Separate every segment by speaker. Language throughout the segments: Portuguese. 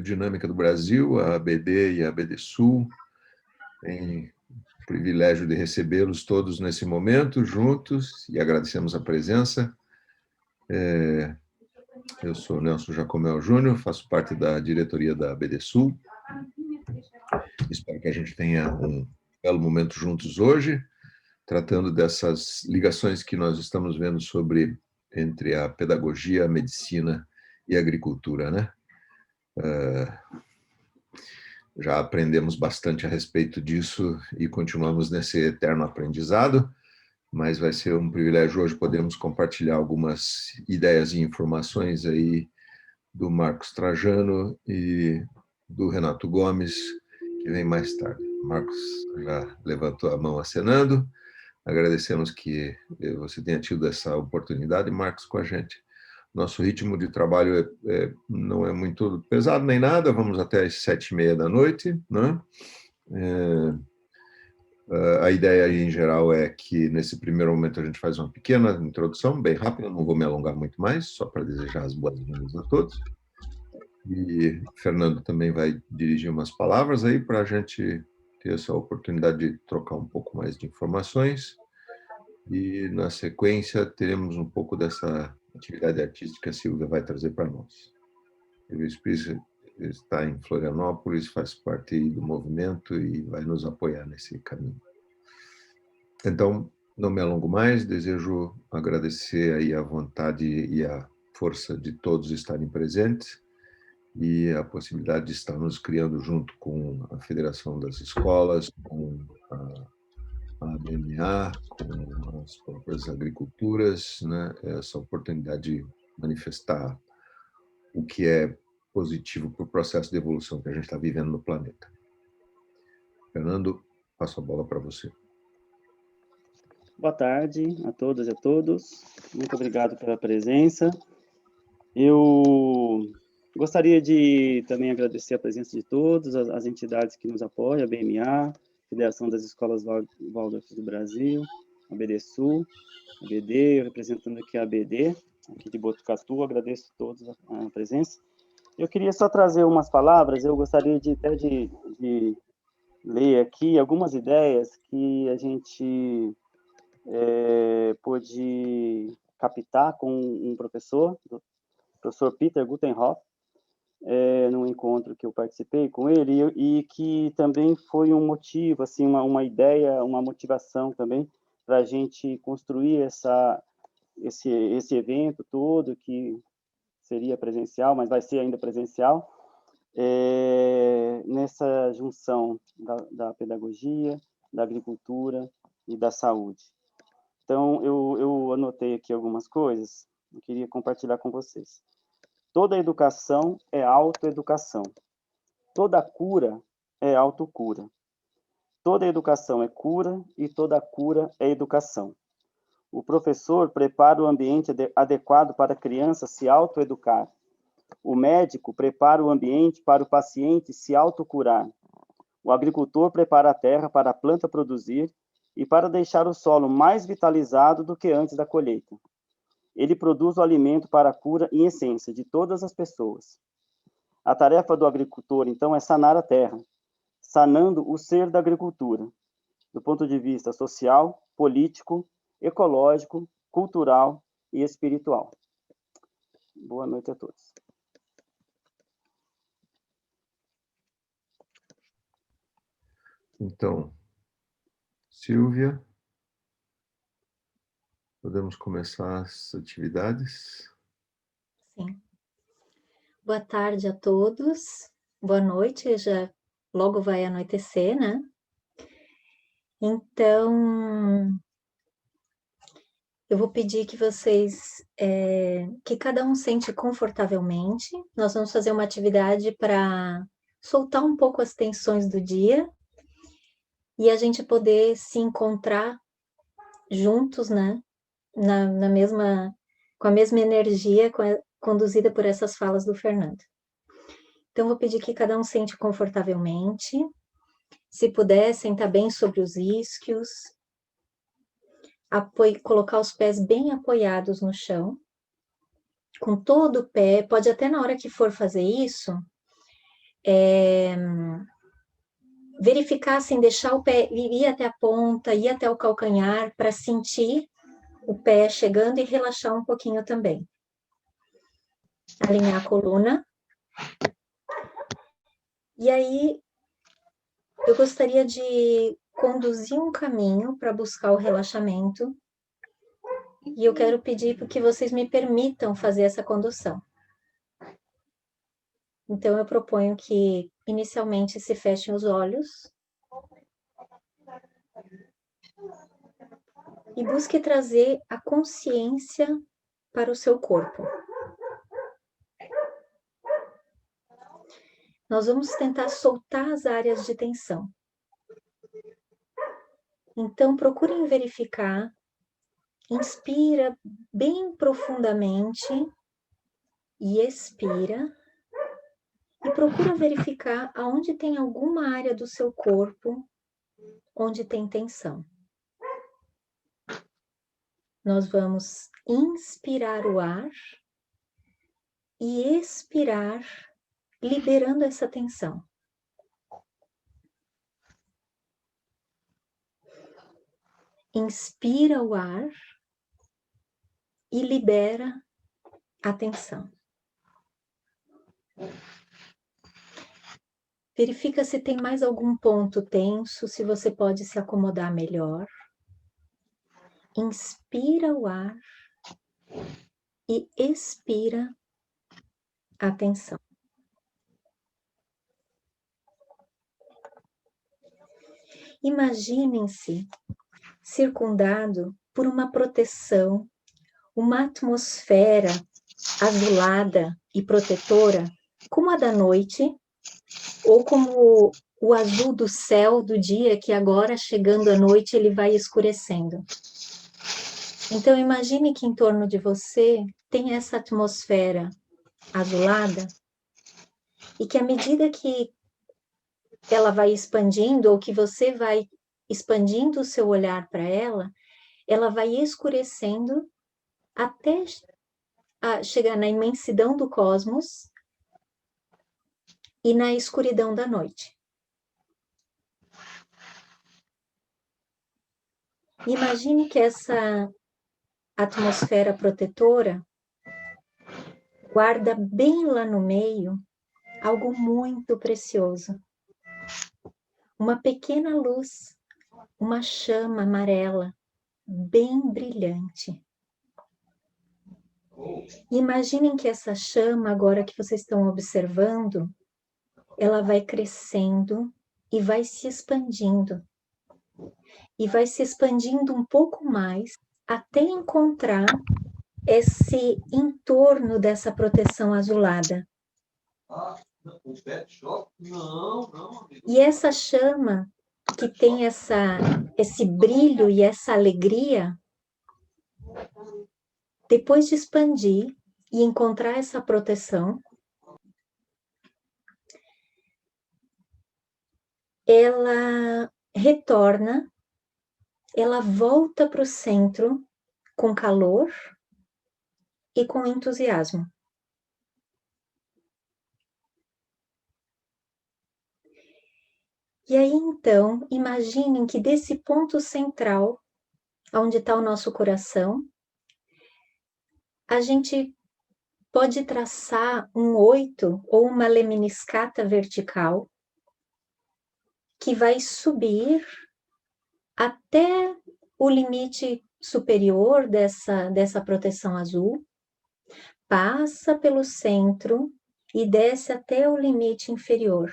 Speaker 1: Biodinâmica do Brasil, a ABD e a ABD Sul. Tem o privilégio de recebê-los todos nesse momento, juntos, e agradecemos a presença. Eu sou Nelson Jacomel Júnior, faço parte da diretoria da ABD Sul. Espero que a gente tenha um belo momento juntos hoje, tratando dessas ligações que nós estamos vendo entre a pedagogia, a medicina e a agricultura, né? Já aprendemos bastante a respeito disso e continuamos nesse eterno aprendizado, mas vai ser um privilégio hoje podermos compartilhar algumas ideias e informações aí do Marcos Trajano e do Renato Gomes, que vem mais tarde. O Marcos já levantou a mão acenando. Agradecemos que você tenha tido essa oportunidade, Marcos, com a gente. Nosso ritmo de trabalho não é muito pesado nem nada, vamos até às 7h30 da noite, né? A ideia aí, em geral, é que nesse primeiro momento a gente faz uma pequena introdução, bem rápida, não vou me alongar muito mais, só para desejar as boas-vindas a todos. E Fernando também vai dirigir umas palavras aí para a gente ter essa oportunidade de trocar um pouco mais de informações. E, na sequência, teremos um pouco dessa atividade artística que a Silvia vai trazer para nós. O Luiz Pires está em Florianópolis, faz parte do movimento e vai nos apoiar nesse caminho. Então, não me alongo mais, desejo agradecer aí a vontade e a força de todos estarem presentes e a possibilidade de estarmos criando junto com a Federação das Escolas, com a BMA, com as próprias agriculturas, né, essa oportunidade de manifestar o que é positivo para o processo de evolução que a gente está vivendo no planeta. Fernando, passo a bola para você.
Speaker 2: Boa tarde a todas e a todos. Muito obrigado pela presença. Eu gostaria de também agradecer a presença de todas as entidades que nos apoiam, a BMA, Federação das Escolas Waldorf do Brasil, a ABD Sul, a ABD, representando aqui a ABD, aqui de Botucatu, agradeço a todos a presença. Eu queria só trazer umas palavras, eu gostaria de ler aqui algumas ideias que a gente pôde captar com um professor, o professor Peter Gutenhoff, num encontro que eu participei com ele, e que também foi um motivo, assim, uma ideia, uma motivação também para a gente construir esse evento todo, que seria presencial, mas vai ser ainda presencial, nessa junção da pedagogia, da agricultura e da saúde. Então, eu anotei aqui algumas coisas, eu queria compartilhar com vocês. Toda educação é autoeducação. Toda cura é autocura. Toda educação é cura e toda cura é educação. O professor prepara o ambiente adequado para a criança se autoeducar. O médico prepara o ambiente para o paciente se autocurar. O agricultor prepara a terra para a planta produzir e para deixar o solo mais vitalizado do que antes da colheita. Ele produz o alimento para a cura em essência de todas as pessoas. A tarefa do agricultor, então, é sanar a terra, sanando o ser da agricultura, do ponto de vista social, político, ecológico, cultural e espiritual. Boa noite a todos.
Speaker 1: Então, Silvia, podemos começar as atividades?
Speaker 3: Sim. Boa tarde a todos. Boa noite, já logo vai anoitecer, né? Então, eu vou pedir que vocês, que cada um sente confortavelmente. Nós vamos fazer uma atividade para soltar um pouco as tensões do dia e a gente poder se encontrar juntos, né? Com a mesma energia conduzida por essas falas do Fernando. Então, vou pedir que cada um sente confortavelmente. Se puder, sentar bem sobre os isquios. Colocar os pés bem apoiados no chão. Com todo o pé, pode até na hora que for fazer isso, verificar, assim, deixar o pé, ir até a ponta, ir até o calcanhar, para sentir o pé chegando e relaxar um pouquinho também. Alinhar a coluna. E aí, eu gostaria de conduzir um caminho para buscar o relaxamento. E eu quero pedir para que vocês me permitam fazer essa condução. Então, eu proponho que, inicialmente, se fechem os olhos e busque trazer a consciência para o seu corpo. Nós vamos tentar soltar as áreas de tensão. Então, procurem verificar, inspira bem profundamente e expira. E procura verificar aonde tem alguma área do seu corpo onde tem tensão. Nós vamos inspirar o ar e expirar, liberando essa tensão. Inspira o ar e libera a tensão. Verifica se tem mais algum ponto tenso, se você pode se acomodar melhor. Inspira o ar e expira a tensão. Imaginem-se circundado por uma proteção, uma atmosfera azulada e protetora, como a da noite, ou como o azul do céu do dia, que agora, chegando à noite, ele vai escurecendo. Então, imagine que em torno de você tem essa atmosfera azulada e que à medida que ela vai expandindo, ou que você vai expandindo o seu olhar para ela vai escurecendo até chegar na imensidão do cosmos e na escuridão da noite. Imagine que essa atmosfera protetora guarda bem lá no meio algo muito precioso. Uma pequena luz, uma chama amarela, bem brilhante. Imaginem que essa chama, agora que vocês estão observando, ela vai crescendo e vai se expandindo. E vai se expandindo um pouco mais até encontrar esse entorno dessa proteção azulada. E essa chama que tem esse brilho e essa alegria, depois de expandir e encontrar essa proteção, ela retorna, ela volta para o centro com calor e com entusiasmo. E aí, então, imaginem que desse ponto central, onde está o nosso coração, a gente pode traçar um 8 ou uma lemniscata vertical que vai subir até o limite superior dessa proteção azul, passa pelo centro e desce até o limite inferior.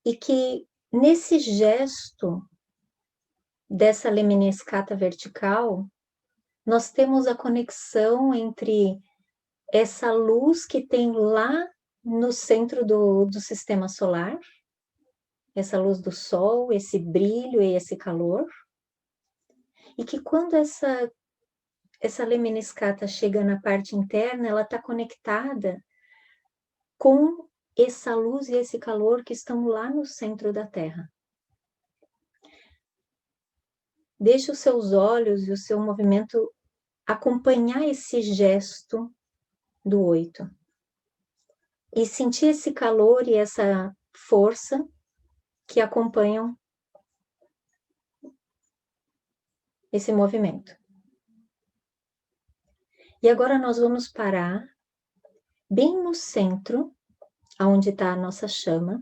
Speaker 3: E que nesse gesto dessa lemniscata vertical, nós temos a conexão entre essa luz que tem lá no centro do sistema solar, essa luz do sol, esse brilho e esse calor, e que quando essa lemniscata chega na parte interna, ela está conectada com essa luz e esse calor que estão lá no centro da Terra. Deixe os seus olhos e o seu movimento acompanhar esse gesto do 8. e sentir esse calor e essa força que acompanham esse movimento. E agora nós vamos parar bem no centro, onde está a nossa chama,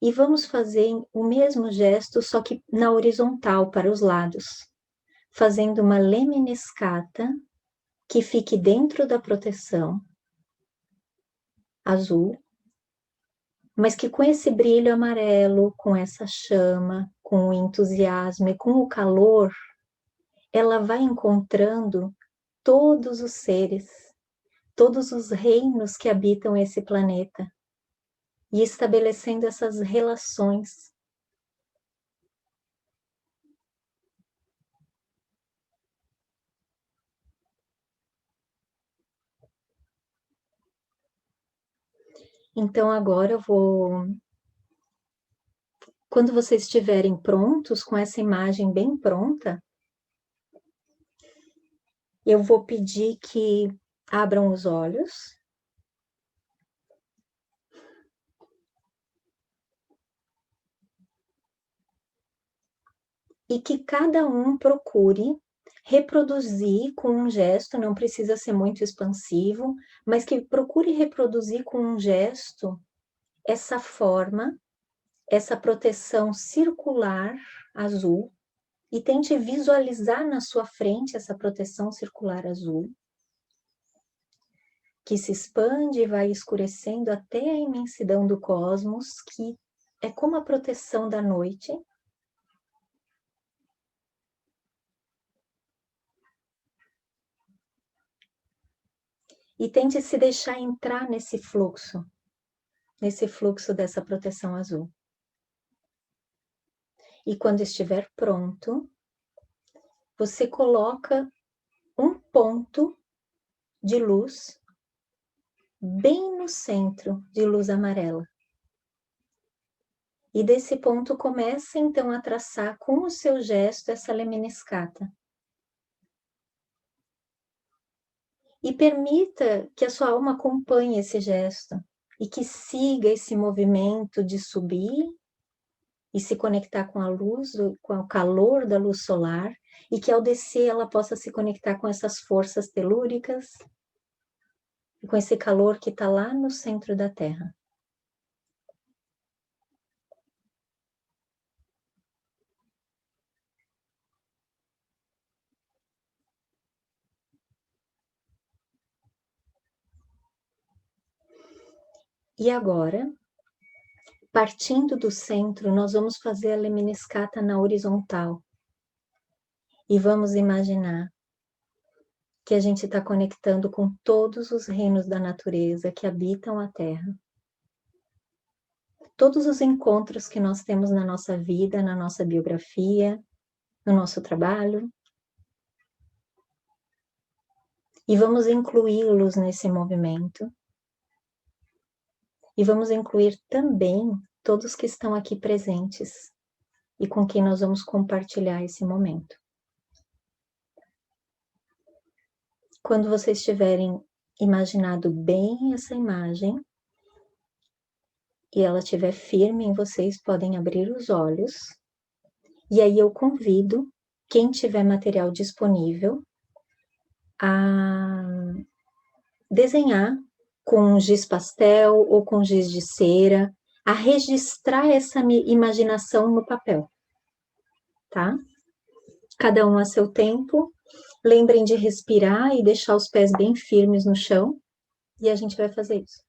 Speaker 3: e vamos fazer o mesmo gesto, só que na horizontal, para os lados, fazendo uma lemniscata que fique dentro da proteção azul, mas que com esse brilho amarelo, com essa chama, com o entusiasmo e com o calor, ela vai encontrando todos os seres, todos os reinos que habitam esse planeta e estabelecendo essas relações. Então agora eu vou... Quando vocês estiverem prontos, com essa imagem bem pronta, eu vou pedir que abram os olhos. E que cada um procure reproduzir com um gesto, não precisa ser muito expansivo, mas que procure reproduzir com um gesto essa forma, essa proteção circular azul, e tente visualizar na sua frente essa proteção circular azul, que se expande e vai escurecendo até a imensidão do cosmos, que é como a proteção da noite. E tente se deixar entrar nesse fluxo dessa proteção azul. E quando estiver pronto, você coloca um ponto de luz bem no centro, de luz amarela. E desse ponto começa então a traçar com o seu gesto essa lemniscata. E permita que a sua alma acompanhe esse gesto e que siga esse movimento de subir e se conectar com a luz, com o calor da luz solar, e que ao descer ela possa se conectar com essas forças telúricas e com esse calor que está lá no centro da Terra. E agora, partindo do centro, nós vamos fazer a lemniscata na horizontal. E vamos imaginar que a gente está conectando com todos os reinos da natureza que habitam a Terra. Todos os encontros que nós temos na nossa vida, na nossa biografia, no nosso trabalho. E vamos incluí-los nesse movimento. E vamos incluir também todos que estão aqui presentes e com quem nós vamos compartilhar esse momento. Quando vocês tiverem imaginado bem essa imagem e ela estiver firme em vocês, podem abrir os olhos. E aí eu convido quem tiver material disponível a desenhar com giz pastel ou com giz de cera, a registrar essa imaginação no papel, tá? Cada um a seu tempo. Lembrem de respirar e deixar os pés bem firmes no chão, e a gente vai fazer isso.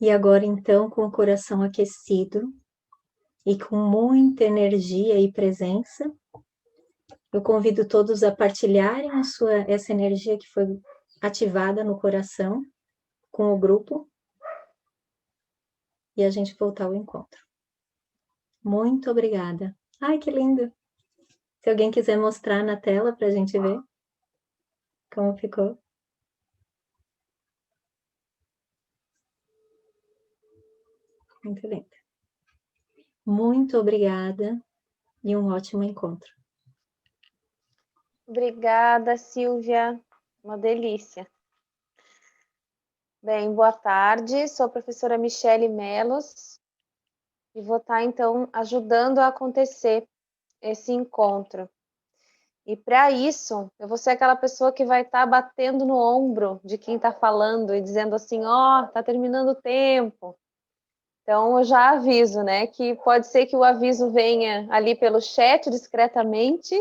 Speaker 3: E agora, então, com o coração aquecido e com muita energia e presença, eu convido todos a partilharem essa energia que foi ativada no coração com o grupo e a gente voltar ao encontro. Muito obrigada. Ai, que lindo! Se alguém quiser mostrar na tela para a gente ver como ficou. Muito lindo. Muito obrigada e um ótimo encontro.
Speaker 4: Obrigada, Silvia. Uma delícia. Bem, boa tarde. Sou a professora Michele Melos e vou estar, então, ajudando a acontecer esse encontro. E para isso, eu vou ser aquela pessoa que vai estar batendo no ombro de quem está falando e dizendo assim, ó, tá terminando o tempo. Então, eu já aviso, né, que pode ser que o aviso venha ali pelo chat discretamente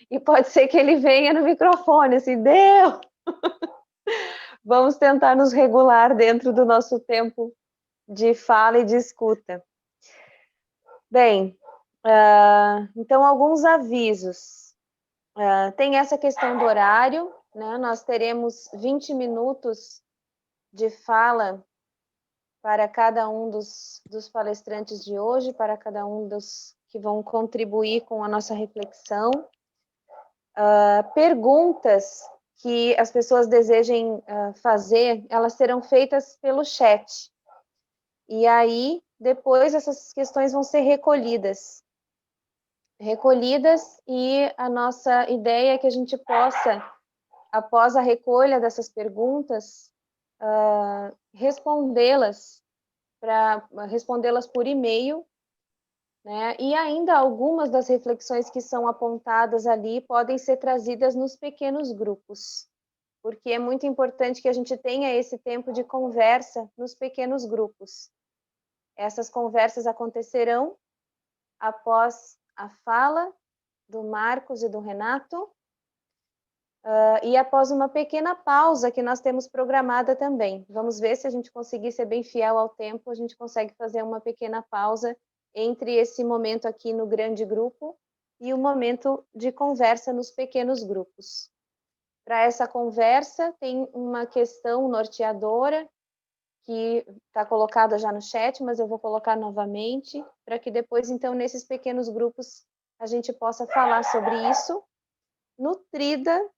Speaker 4: e pode ser que ele venha no microfone, assim, deu! Vamos tentar nos regular dentro do nosso tempo de fala e de escuta. Bem, então, alguns avisos. Tem essa questão do horário, né? Nós teremos 20 minutos de fala para cada um dos palestrantes de hoje, para cada um dos que vão contribuir com a nossa reflexão. Perguntas que as pessoas desejem fazer, elas serão feitas pelo chat. E aí, depois, essas questões vão ser recolhidas, e a nossa ideia é que a gente possa, após a recolha dessas perguntas, respondê-las por e-mail, né? E ainda algumas das reflexões que são apontadas ali podem ser trazidas nos pequenos grupos, porque é muito importante que a gente tenha esse tempo de conversa nos pequenos grupos. Essas conversas acontecerão após a fala do Marcos e do Renato, e após uma pequena pausa que nós temos programada também. Vamos ver se a gente conseguir ser bem fiel ao tempo, a gente consegue fazer uma pequena pausa entre esse momento aqui no grande grupo e o momento de conversa nos pequenos grupos. Para essa conversa, tem uma questão norteadora, que está colocada já no chat, mas eu vou colocar novamente, para que depois, então, nesses pequenos grupos, a gente possa falar sobre isso, nutrida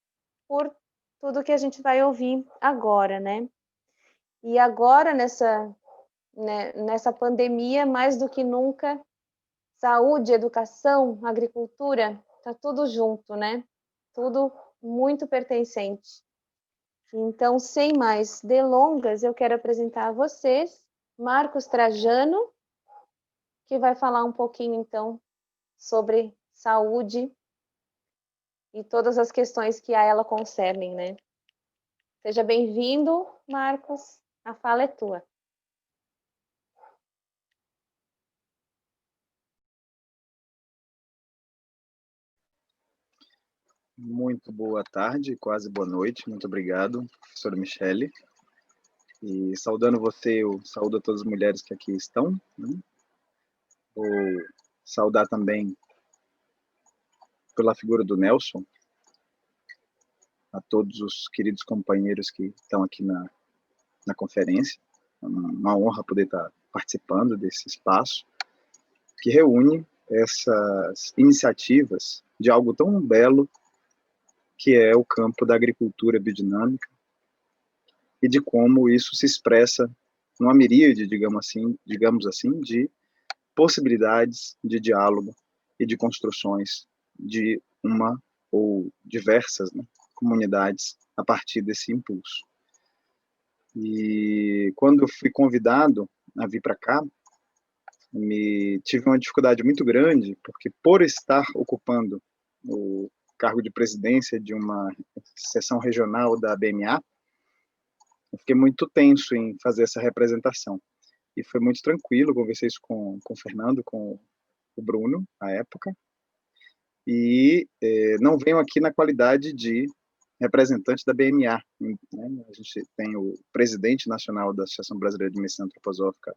Speaker 4: por tudo que a gente vai ouvir agora, né? E agora, nessa pandemia, mais do que nunca, saúde, educação, agricultura, tá tudo junto, né? Tudo muito pertencente. Então, sem mais delongas, eu quero apresentar a vocês Marcos Trajano, que vai falar um pouquinho, então, sobre saúde e todas as questões que a ela concernem, né? Seja bem-vindo, Marcos. A fala é tua.
Speaker 5: Muito boa tarde, quase boa noite. Muito obrigado, professora Michele. E saudando você, eu saúdo a todas as mulheres que aqui estão, né? Vou saudar também pela figura do Nelson, a todos os queridos companheiros que estão aqui na conferência. É uma honra poder estar participando desse espaço que reúne essas iniciativas de algo tão belo que é o campo da agricultura biodinâmica e de como isso se expressa numa miríade, digamos assim, de possibilidades de diálogo e de construções de uma ou diversas, né, comunidades a partir desse impulso. E quando eu fui convidado a vir para cá, tive uma dificuldade muito grande, porque por estar ocupando o cargo de presidência de uma seção regional da BMA, eu fiquei muito tenso em fazer essa representação. E foi muito tranquilo, conversei isso com o Fernando, com o Bruno, à época, e não venho aqui na qualidade de representante da BMA, né? A gente tem o presidente nacional da Associação Brasileira de Medicina Antroposófica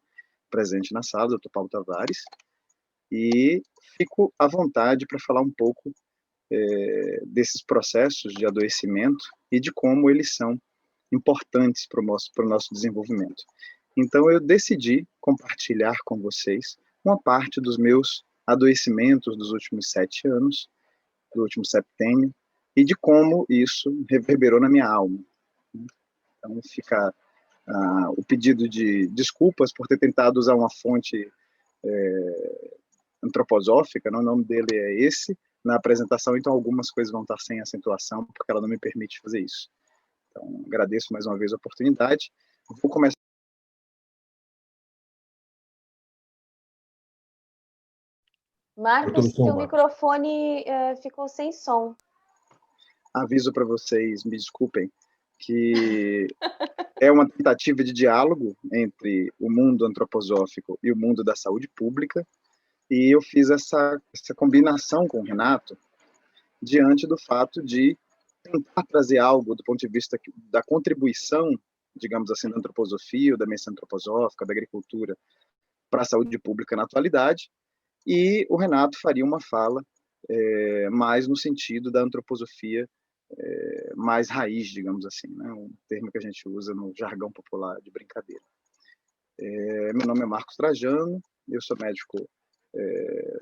Speaker 5: presente na sala, o Dr. Paulo Tavares, e fico à vontade para falar um pouco desses processos de adoecimento e de como eles são importantes para o nosso desenvolvimento. Então, eu decidi compartilhar com vocês uma parte dos meus adoecimentos dos últimos 7 anos, do último septênio, e de como isso reverberou na minha alma. Então, fica o pedido de desculpas por ter tentado usar uma fonte antroposófica, né? O nome dele é esse, na apresentação, então algumas coisas vão estar sem acentuação, porque ela não me permite fazer isso. Então, agradeço mais uma vez a oportunidade. Vou começar.
Speaker 4: Marcos, teu microfone ficou sem som.
Speaker 5: Aviso para vocês, me desculpem, que é uma tentativa de diálogo entre o mundo antroposófico e o mundo da saúde pública, e eu fiz essa combinação com o Renato diante do fato de tentar trazer algo do ponto de vista da contribuição, digamos assim, da antroposofia, ou da medicina antroposófica, da agricultura, para a saúde pública na atualidade, e o Renato faria uma fala mais no sentido da antroposofia mais raiz, digamos assim, né? Um termo que a gente usa no jargão popular de brincadeira. Meu nome é Marcos Trajano, eu sou médico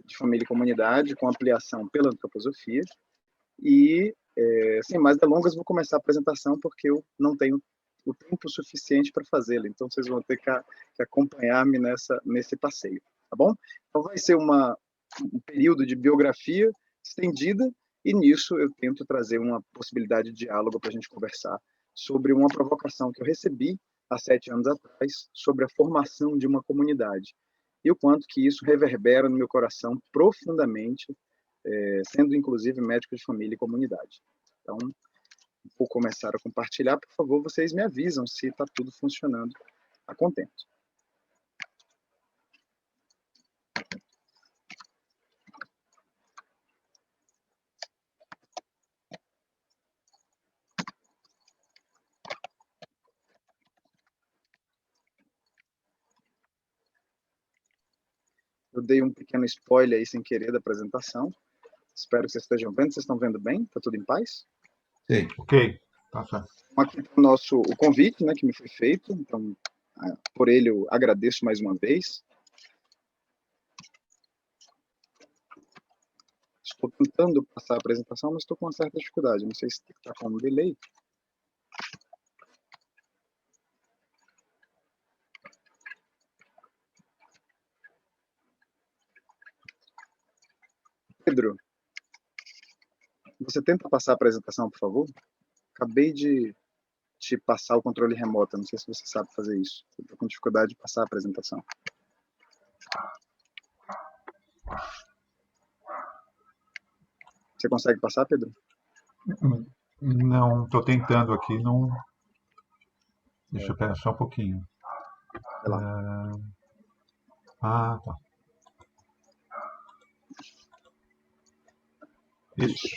Speaker 5: de família e comunidade, com ampliação pela antroposofia, e, sem mais delongas, vou começar a apresentação, porque eu não tenho o tempo suficiente para fazê-la, então vocês vão ter que acompanhar-me nesse passeio, tá bom? Então vai ser um período de biografia estendida, e nisso eu tento trazer uma possibilidade de diálogo para a gente conversar sobre uma provocação que eu recebi há 7 anos atrás, sobre a formação de uma comunidade, e o quanto que isso reverbera no meu coração profundamente, sendo inclusive médico de família e comunidade. Então, vou começar a compartilhar. Por favor, vocês me avisam se está tudo funcionando a contento. Eu dei um pequeno spoiler aí sem querer da apresentação. Espero que vocês estejam vendo. Vocês estão vendo bem? Está tudo em paz?
Speaker 1: Sim.
Speaker 6: Ok. Tá certo.
Speaker 5: Aqui está o convite, né, que me foi feito. Então, por ele eu agradeço mais uma vez. Estou tentando passar a apresentação, mas estou com uma certa dificuldade. Não sei se está com um delay. Pedro, você tenta passar a apresentação, por favor? Acabei de te passar o controle remoto. Não sei se você sabe fazer isso. Estou com dificuldade de passar a apresentação. Você consegue passar, Pedro?
Speaker 6: Não, estou tentando aqui, não. Deixa eu pegar só um pouquinho.
Speaker 5: Vai lá.
Speaker 6: Ah, tá. Isso.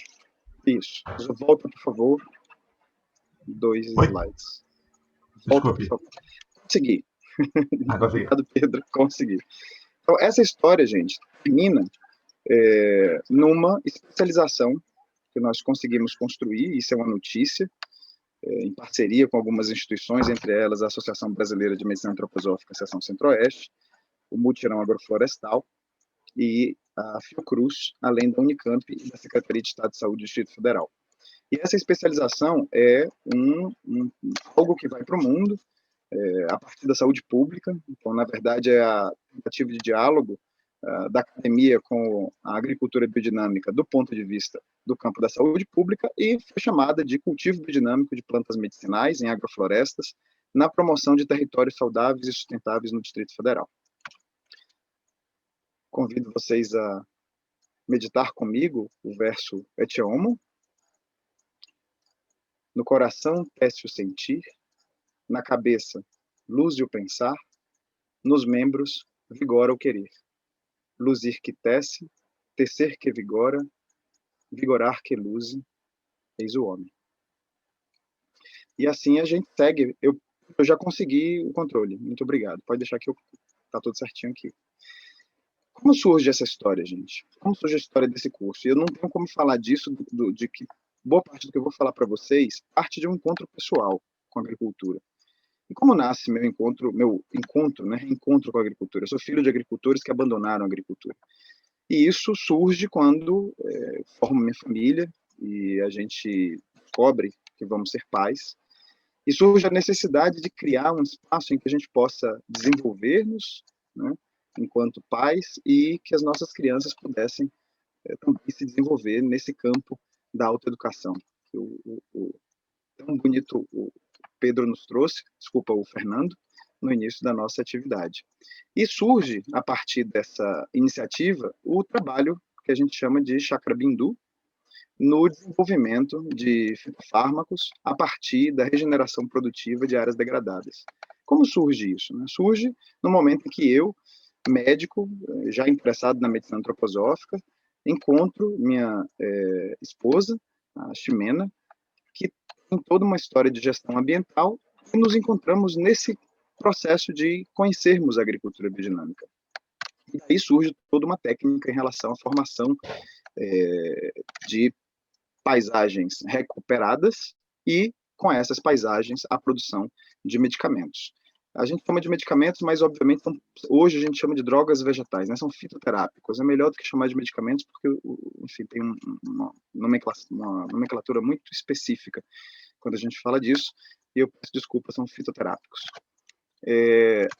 Speaker 5: Isso. Volta, por favor. 2
Speaker 6: Oi?
Speaker 5: slides. Volta, por
Speaker 6: Desculpe.
Speaker 5: favor. Consegui.
Speaker 6: Agora veio.
Speaker 5: Obrigado, Pedro. Consegui. Então, essa história, gente, termina numa especialização que nós conseguimos construir, isso é uma notícia, em parceria com algumas instituições, entre elas a Associação Brasileira de Medicina Antroposófica, Seção Centro-Oeste, o Mutirão Agroflorestal e a Fiocruz, além da Unicamp e da Secretaria de Estado de Saúde do Distrito Federal. E essa especialização é algo que vai para o mundo, a partir da saúde pública. Então, na verdade, é a tentativa de diálogo da academia com a agricultura biodinâmica do ponto de vista do campo da saúde pública, e foi chamada de cultivo biodinâmico de plantas medicinais em agroflorestas, na promoção de territórios saudáveis e sustentáveis no Distrito Federal. Convido vocês a meditar comigo o verso Ecce Homo. No coração tece o sentir, na cabeça luz o pensar, nos membros vigora o querer. Luzir que tece, tecer que vigora, vigorar que luze, eis o homem. E assim a gente segue. Eu já consegui o controle. Muito obrigado. Pode deixar que tá tudo certinho aqui. Como surge essa história, gente? Como surge a história desse curso? E eu não tenho como falar disso, de que boa parte do que eu vou falar para vocês parte de um encontro pessoal com a agricultura. E como nasce meu encontro, né, encontro com a agricultura? Eu sou filho de agricultores que abandonaram a agricultura. E isso surge quando formo minha família e a gente descobre que vamos ser pais. E surge a necessidade de criar um espaço em que a gente possa desenvolver-nos, né, enquanto pais, e que as nossas crianças pudessem também se desenvolver nesse campo da autoeducação. Que o tão bonito o Pedro nos trouxe, desculpa, o Fernando, no início da nossa atividade. E surge, a partir dessa iniciativa, o trabalho que a gente chama de Chakra Bindu, no desenvolvimento de fármacos a partir da regeneração produtiva de áreas degradadas. Como surge isso? Né? Surge no momento em que eu, médico, já interessado na medicina antroposófica, encontro minha esposa, a Ximena, que tem toda uma história de gestão ambiental, e nos encontramos nesse processo de conhecermos a agricultura biodinâmica. E aí surge toda uma técnica em relação à formação de paisagens recuperadas e, com essas paisagens, a produção de medicamentos. A gente chama de medicamentos, mas, obviamente, hoje a gente chama de drogas vegetais, né? São fitoterápicos. É melhor do que chamar de medicamentos, porque, enfim, tem uma nomenclatura muito específica quando a gente fala disso, e eu peço desculpa, são fitoterápicos.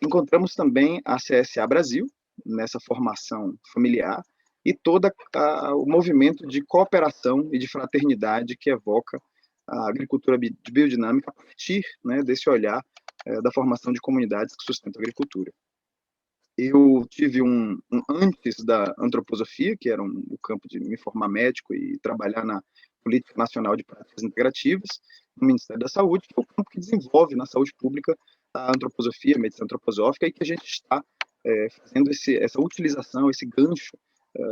Speaker 5: Encontramos também a CSA Brasil, nessa formação familiar, e todo o movimento de cooperação e de fraternidade que evoca a agricultura biodinâmica a partir, né, desse olhar da formação de comunidades que sustentam a agricultura. Eu tive antes da antroposofia, que era o campo de me formar médico e trabalhar na Política Nacional de Práticas Integrativas, no Ministério da Saúde, que é o campo que desenvolve na saúde pública a antroposofia, a medicina antroposófica, e que a gente está fazendo essa utilização, esse gancho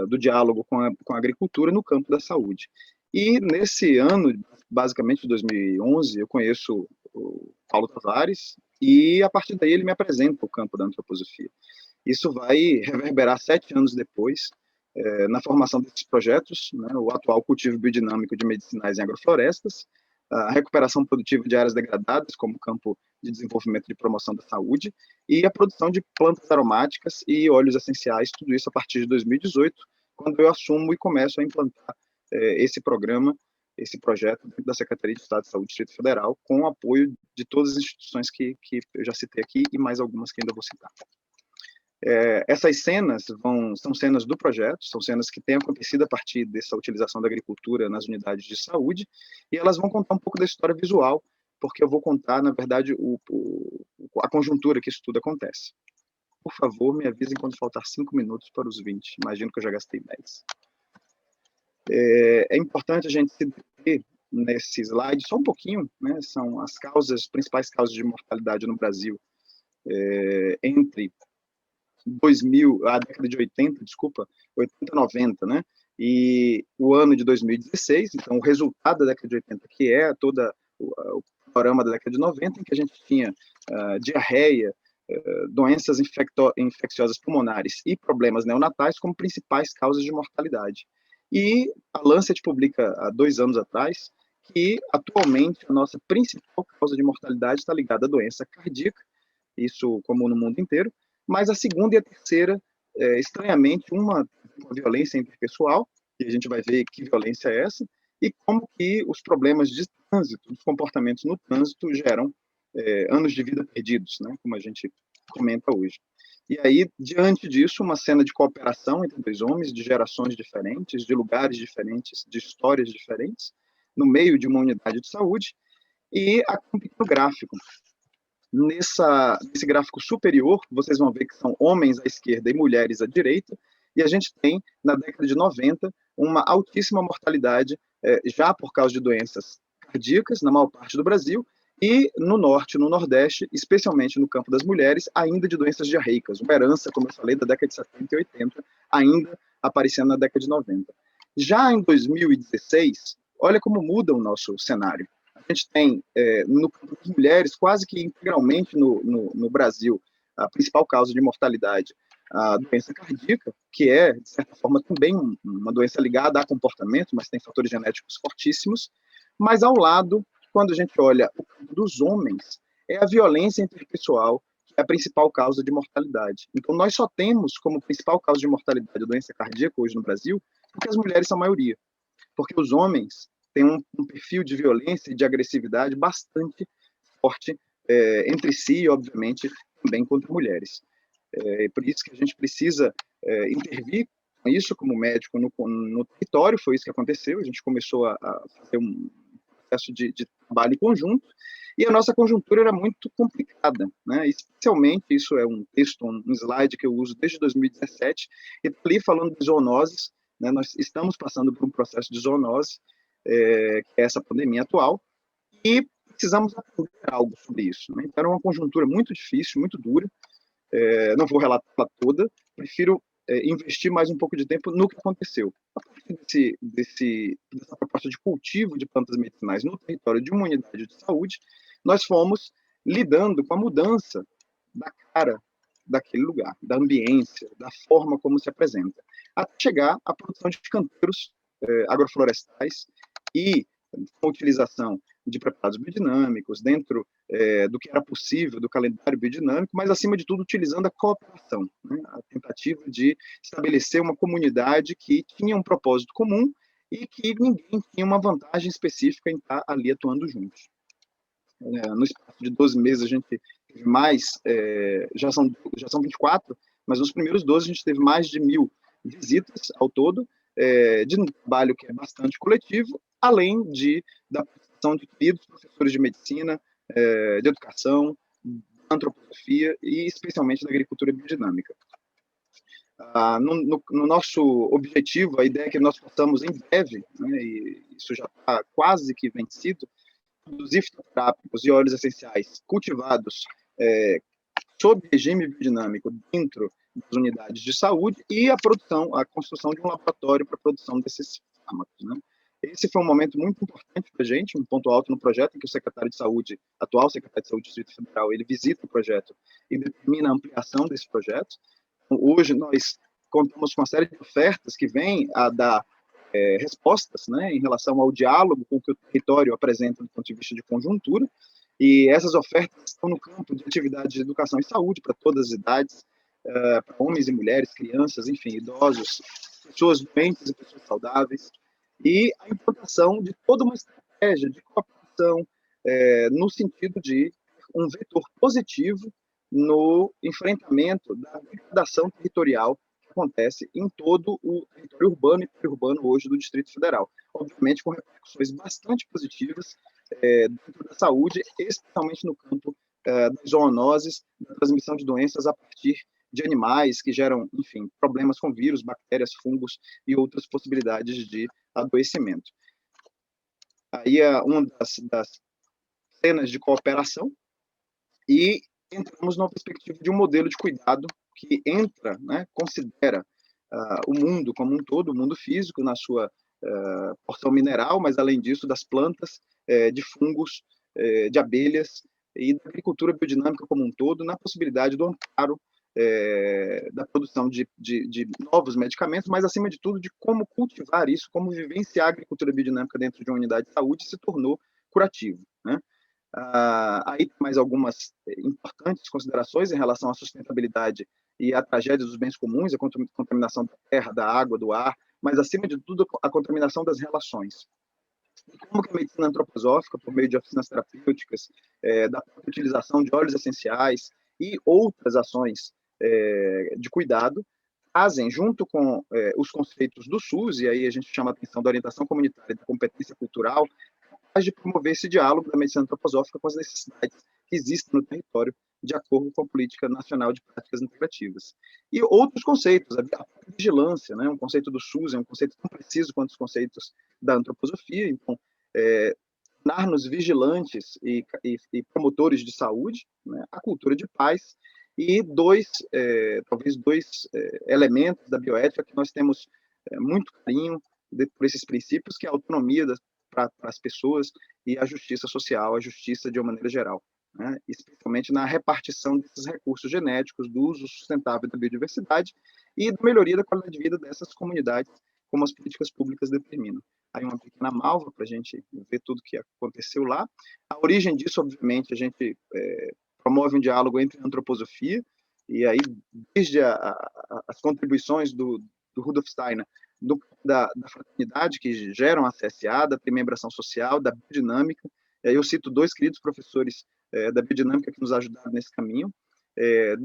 Speaker 5: do diálogo com a agricultura no campo da saúde. E nesse ano, basicamente 2011, eu conheço o Paulo Tavares, e a partir daí ele me apresenta o campo da antroposofia. Isso vai reverberar 7 anos depois, na formação desses projetos, né, o atual cultivo biodinâmico de medicinais em agroflorestas, a recuperação produtiva de áreas degradadas, como campo de desenvolvimento de promoção da saúde, e a produção de plantas aromáticas e óleos essenciais, tudo isso a partir de 2018, quando eu assumo e começo a implantar esse programa, esse projeto dentro da Secretaria de Estado de Saúde do Distrito Federal, com o apoio de todas as instituições que eu já citei aqui e mais algumas que ainda vou citar. Essas cenas são cenas do projeto, são cenas que têm acontecido a partir dessa utilização da agricultura nas unidades de saúde, e elas vão contar um pouco da história visual, porque eu vou contar, na verdade, a conjuntura que isso tudo acontece. Por favor, me avisem quando faltar 5 minutos para os 20, imagino que eu já gastei 10. É importante a gente se deter nesse slide, só um pouquinho, né, são as principais causas de mortalidade no Brasil entre 2000, a década de 80, desculpa, 80, 90, né, e o ano de 2016, então o resultado da década de 80, que é toda o panorama da década de 90, em que a gente tinha diarreia, doenças infecciosas pulmonares e problemas neonatais como principais causas de mortalidade. E a Lancet publica há 2 anos atrás que, atualmente, a nossa principal causa de mortalidade está ligada à doença cardíaca, isso comum no mundo inteiro, mas a segunda e a terceira, estranhamente, uma com a violência interpessoal, e a gente vai ver que violência é essa, e como que os problemas de trânsito, os comportamentos no trânsito geram anos de vida perdidos, né, como a gente comenta hoje. E aí, diante disso, uma cena de cooperação entre 2 homens, de gerações diferentes, de lugares diferentes, de histórias diferentes, no meio de uma unidade de saúde, e aqui um pequeno gráfico. Nesse gráfico superior, vocês vão ver que são homens à esquerda e mulheres à direita, e a gente tem, na década de 90, uma altíssima mortalidade, já por causa de doenças cardíacas, na maior parte do Brasil, e no norte, no nordeste, especialmente no campo das mulheres, ainda de doenças diarreicas, uma herança, como eu falei, da década de 70 e 80, ainda aparecendo na década de 90. Já em 2016, olha como muda o nosso cenário. A gente tem, no campo das mulheres, quase que integralmente no Brasil, a principal causa de mortalidade, a doença cardíaca, que é, de certa forma, também uma doença ligada a comportamento, mas tem fatores genéticos fortíssimos. Mas, ao lado, quando a gente olha o campo dos homens, é a violência interpessoal que é a principal causa de mortalidade. Então, nós só temos como principal causa de mortalidade a doença cardíaca hoje no Brasil, porque as mulheres são a maioria. Porque os homens têm um perfil de violência e de agressividade bastante forte entre si e, obviamente, também contra mulheres. É por isso que a gente precisa intervir com isso como médico no território, foi isso que aconteceu, a gente começou a fazer um processo de trabalho conjunto, e a nossa conjuntura era muito complicada, né? Especialmente, isso é um texto, um slide que eu uso desde 2017, e ali falando de zoonoses, né? Nós estamos passando por um processo de zoonose, que é essa pandemia atual, e precisamos aprender algo sobre isso, né? Então, era uma conjuntura muito difícil, muito dura, não vou relatá-la toda, prefiro investir mais um pouco de tempo no que aconteceu. A partir dessa proposta de cultivo de plantas medicinais no território de uma unidade de saúde, nós fomos lidando com a mudança da cara daquele lugar, da ambiência, da forma como se apresenta, até chegar à produção de canteiros agroflorestais e com a utilização de preparados biodinâmicos, dentro do que era possível, do calendário biodinâmico, mas, acima de tudo, utilizando a cooperação, né? A tentativa de estabelecer uma comunidade que tinha um propósito comum e que ninguém tinha uma vantagem específica em estar ali atuando juntos. No espaço de 12 meses, a gente teve mais, já são 24, mas nos primeiros 12 a gente teve mais de 1.000 visitas ao todo, de um trabalho que é bastante coletivo, além da participação de queridos professores de medicina, de educação, antropologia e especialmente da agricultura biodinâmica. No nosso objetivo, a ideia é que nós possamos em breve, né, e isso já está quase que vencido, produzir fitoterápicos e óleos essenciais cultivados sob regime biodinâmico dentro das unidades de saúde e a construção de um laboratório para a produção desses fármacos, né? Esse foi um momento muito importante para a gente, um ponto alto no projeto, em que o secretário de Saúde, atual secretário de Saúde do Distrito Federal, ele visita o projeto e determina a ampliação desse projeto. Então, hoje nós contamos com uma série de ofertas que vêm a dar respostas, né, em relação ao diálogo com que o território apresenta do ponto de vista de conjuntura, e essas ofertas estão no campo de atividades de educação e saúde para todas as idades, para homens e mulheres, crianças, enfim, idosos, pessoas doentes e pessoas saudáveis, e a implantação de toda uma estratégia de cooperação no sentido de um vetor positivo no enfrentamento da degradação territorial que acontece em todo o território urbano e periurbano hoje do Distrito Federal. Obviamente com repercussões bastante positivas dentro da saúde, especialmente no campo das zoonoses, da transmissão de doenças a partir de animais que geram, enfim, problemas com vírus, bactérias, fungos e outras possibilidades de adoecimento. Aí é uma das cenas de cooperação, e entramos numa perspectiva de um modelo de cuidado que entra, né, considera o mundo como um todo, o mundo físico na sua porção mineral, mas além disso das plantas, de fungos, de abelhas e da agricultura biodinâmica como um todo, na possibilidade do amparo da produção de novos medicamentos, mas acima de tudo de como cultivar isso, como vivenciar a agricultura biodinâmica dentro de uma unidade de saúde se tornou curativo, né? Aí tem mais algumas importantes considerações em relação à sustentabilidade e à tragédia dos bens comuns, a contaminação da terra, da água, do ar, mas acima de tudo a contaminação das relações. E como que a medicina antroposófica, por meio de oficinas terapêuticas, da utilização de óleos essenciais e outras ações de cuidado, trazem, junto com os conceitos do SUS, e aí a gente chama a atenção da orientação comunitária e da competência cultural, de promover esse diálogo da medicina antroposófica com as necessidades que existem no território, de acordo com a Política Nacional de Práticas Integrativas. E outros conceitos, a vigilância, né, um conceito do SUS, é um conceito tão preciso quanto os conceitos da antroposofia, então, tornar-nos vigilantes e promotores de saúde, né, a cultura de paz, e talvez dois elementos da bioética que nós temos muito carinho por esses princípios, que é a autonomia para as pessoas e a justiça social, a justiça de uma maneira geral, né? Especialmente na repartição desses recursos genéticos, do uso sustentável da biodiversidade e da melhoria da qualidade de vida dessas comunidades, como as políticas públicas determinam. Aí uma pequena malva para a gente ver tudo que aconteceu lá. A origem disso, obviamente, a gente promove um diálogo entre a antroposofia, e aí desde as contribuições do Rudolf Steiner, da fraternidade, que geram a CSA, da trimembração social, da biodinâmica. Eu cito dois queridos professores da biodinâmica que nos ajudaram nesse caminho.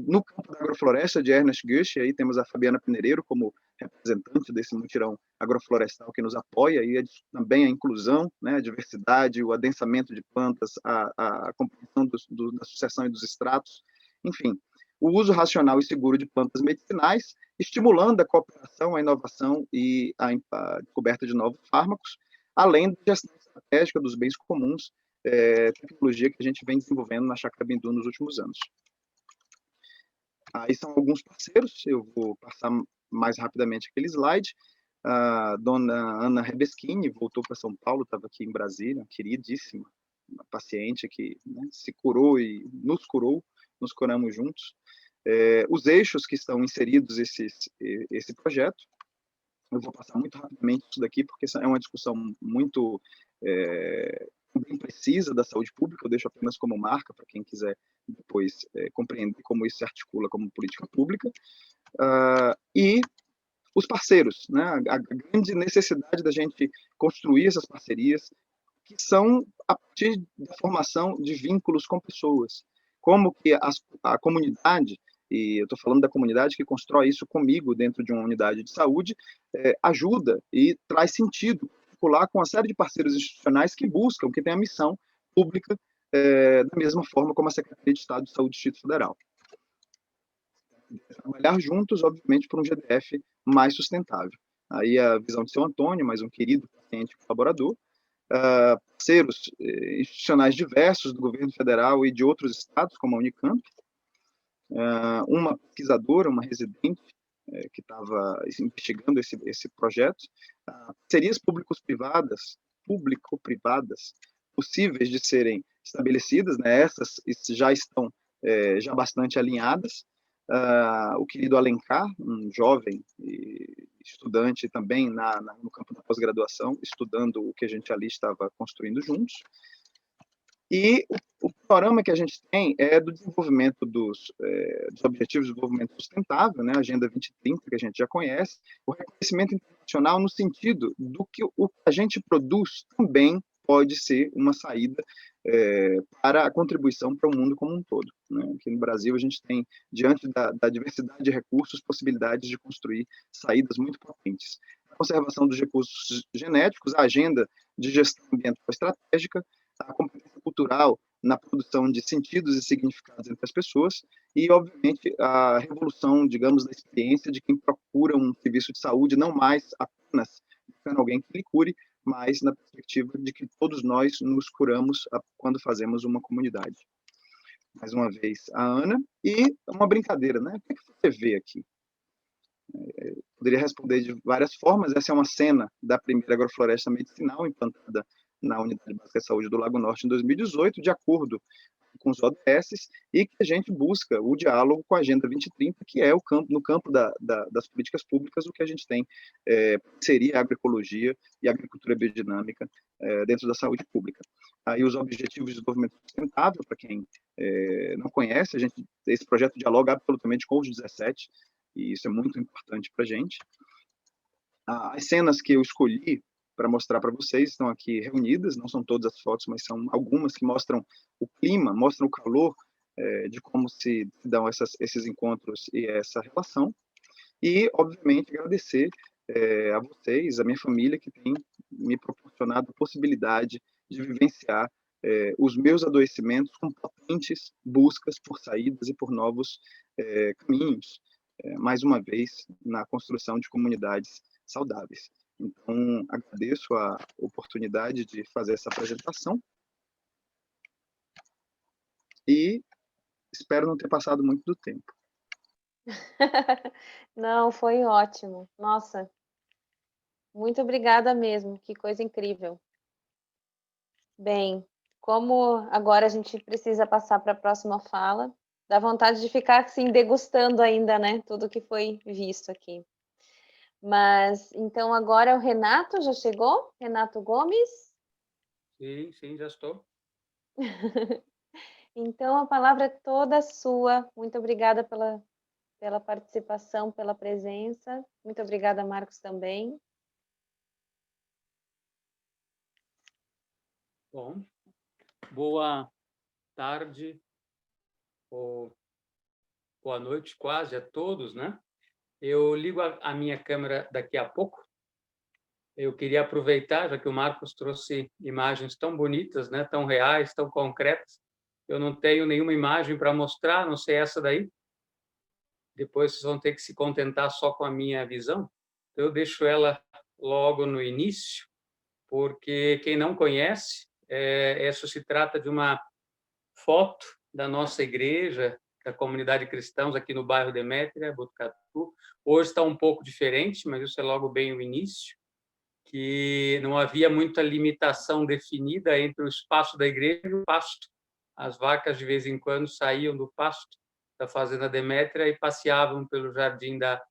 Speaker 5: No campo da agrofloresta, de Ernest Goethe, aí temos a Fabiana Pinereiro como representante desse mutirão agroflorestal que nos apoia, e também a inclusão, né, a diversidade, o adensamento de plantas, a compreensão da sucessão e dos estratos, enfim, o uso racional e seguro de plantas medicinais, estimulando a cooperação, a inovação e a descoberta de novos fármacos, além da gestão estratégica dos bens comuns, tecnologia que a gente vem desenvolvendo na Chácara Bindu nos últimos anos. Aí são alguns parceiros, eu vou passar mais rapidamente aquele slide. A dona Ana Rebeschini voltou para São Paulo, estava aqui em Brasília, queridíssima, uma paciente que, né, se curou e nos curamos juntos. Os eixos que estão inseridos esse projeto, eu vou passar muito rapidamente isso daqui, porque é uma discussão muito bem precisa da saúde pública, eu deixo apenas como marca para quem quiser depois compreender como isso se articula como política pública. E os parceiros, né? A grande necessidade da gente construir essas parcerias, que são a partir da formação de vínculos com pessoas. Como que a comunidade, e eu estou falando da comunidade que constrói isso comigo dentro de uma unidade de saúde, ajuda e traz sentido articular com uma série de parceiros institucionais que buscam, que têm a missão pública, da mesma forma como a Secretaria de Estado de Saúde do Distrito Federal. Trabalhar juntos, obviamente, por um GDF mais sustentável. Aí a visão de seu Antônio, mais um querido paciente colaborador, parceiros institucionais diversos do governo federal e de outros estados, como a Unicamp, uma pesquisadora, uma residente, que estava investigando esse projeto, parcerias público-privadas possíveis de serem estabelecidas, né? Essas já estão já bastante alinhadas. O querido Alencar, um jovem estudante também no campo da pós-graduação, estudando o que a gente ali estava construindo juntos. E o panorama que a gente tem é do desenvolvimento dos Objetivos de Desenvolvimento Sustentável, né, a Agenda 2030, que a gente já conhece, o reconhecimento internacional no sentido do que o que a gente produz também pode ser uma saída para a contribuição para o mundo como um todo, né? Aqui no Brasil, a gente tem, diante da diversidade de recursos, possibilidades de construir saídas muito potentes. A conservação dos recursos genéticos, a agenda de gestão ambiental estratégica, a competência cultural na produção de sentidos e significados entre as pessoas e, obviamente, a revolução, digamos, da experiência de quem procura um serviço de saúde, não mais apenas buscando alguém que lhe cure, mas na perspectiva de que todos nós nos curamos quando fazemos uma comunidade. Mais uma vez, a Ana, e uma brincadeira, né? O que você vê aqui? Poderia responder de várias formas. Essa é uma cena da primeira agrofloresta medicinal implantada na Unidade Básica de Saúde do Lago Norte em 2018, de acordo com os ODS, e que a gente busca o diálogo com a Agenda 2030, que é no campo das políticas públicas, o que a gente tem seria a agroecologia e a agricultura biodinâmica dentro da saúde pública. Aí os Objetivos de Desenvolvimento Sustentável, para quem não conhece, esse projeto dialoga absolutamente com os 17, e isso é muito importante para a gente. As cenas que eu escolhi para mostrar para vocês estão aqui reunidas, não são todas as fotos, mas são algumas que mostram o clima, mostram o calor de como se dão esses encontros e essa relação. E, obviamente, agradecer a vocês, a minha família, que tem me proporcionado a possibilidade de vivenciar os meus adoecimentos com potentes buscas por saídas e por novos caminhos, mais uma vez, na construção de comunidades saudáveis. Então, agradeço a oportunidade de fazer essa apresentação e espero não ter passado muito do tempo.
Speaker 4: Não, foi ótimo. Nossa, muito obrigada mesmo, que coisa incrível. Bem, como agora a gente precisa passar para a próxima fala, dá vontade de ficar assim degustando ainda, né, tudo que foi visto aqui. Mas, então, agora o Renato já chegou? Renato Gomes?
Speaker 7: Sim, já estou.
Speaker 4: Então, a palavra é toda sua. Muito obrigada pela participação, pela presença. Muito obrigada, Marcos, também.
Speaker 7: Bom, boa tarde, ou boa noite quase a todos, né? Eu ligo a minha câmera daqui a pouco. Eu queria aproveitar, já que o Marcos trouxe imagens tão bonitas, né? Tão reais, tão concretas. Eu não tenho nenhuma imagem para mostrar, não sei essa daí. Depois vocês vão ter que se contentar só com a minha visão. Eu deixo ela logo no início, porque quem não conhece, isso se trata de uma foto da nossa igreja, da comunidade cristãos aqui no bairro Demétria, Botucatu. Hoje está um pouco diferente, mas isso é logo bem o início, que não havia muita limitação definida entre o espaço da igreja e o pasto. As vacas, de vez em quando, saíam do pasto da fazenda Demétria e passeavam pelo jardim da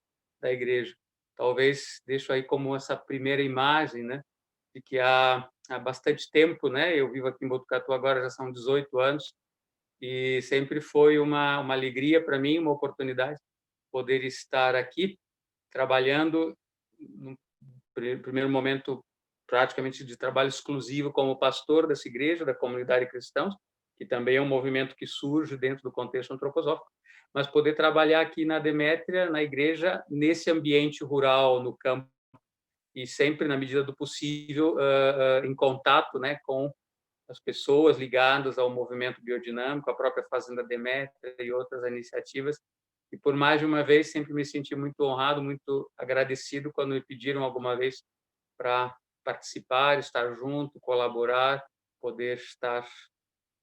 Speaker 7: igreja. Talvez deixo aí como essa primeira imagem, né, de que há bastante tempo, né, eu vivo aqui em Botucatu agora já são 18 anos, e sempre foi uma alegria para mim, uma oportunidade poder estar aqui trabalhando no primeiro momento praticamente de trabalho exclusivo como pastor dessa igreja, da comunidade cristãos, que também é um movimento que surge dentro do contexto antroposófico, mas poder trabalhar aqui na Demétria, na igreja, nesse ambiente rural, no campo, e sempre, na medida do possível, em contato, né, com as pessoas ligadas ao movimento biodinâmico, a própria Fazenda Demétria e outras iniciativas. E, por mais de uma vez, sempre me senti muito honrado, muito agradecido quando me pediram alguma vez para participar, estar junto, colaborar, poder estar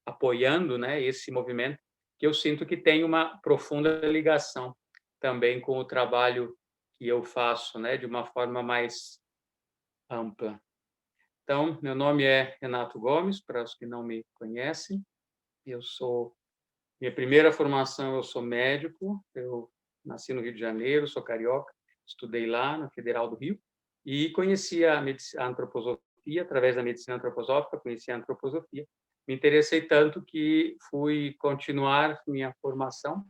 Speaker 7: apoiando, né, esse movimento, que eu sinto que tem uma profunda ligação também com o trabalho que eu faço, né, de uma forma mais ampla. Então, meu nome é Renato Gomes, para os que não me conhecem. Minha primeira formação, eu sou médico, eu nasci no Rio de Janeiro, sou carioca, estudei lá na Federal do Rio e conheci a antroposofia, através da medicina antroposófica, conheci a antroposofia. Me interessei tanto que fui continuar minha formação,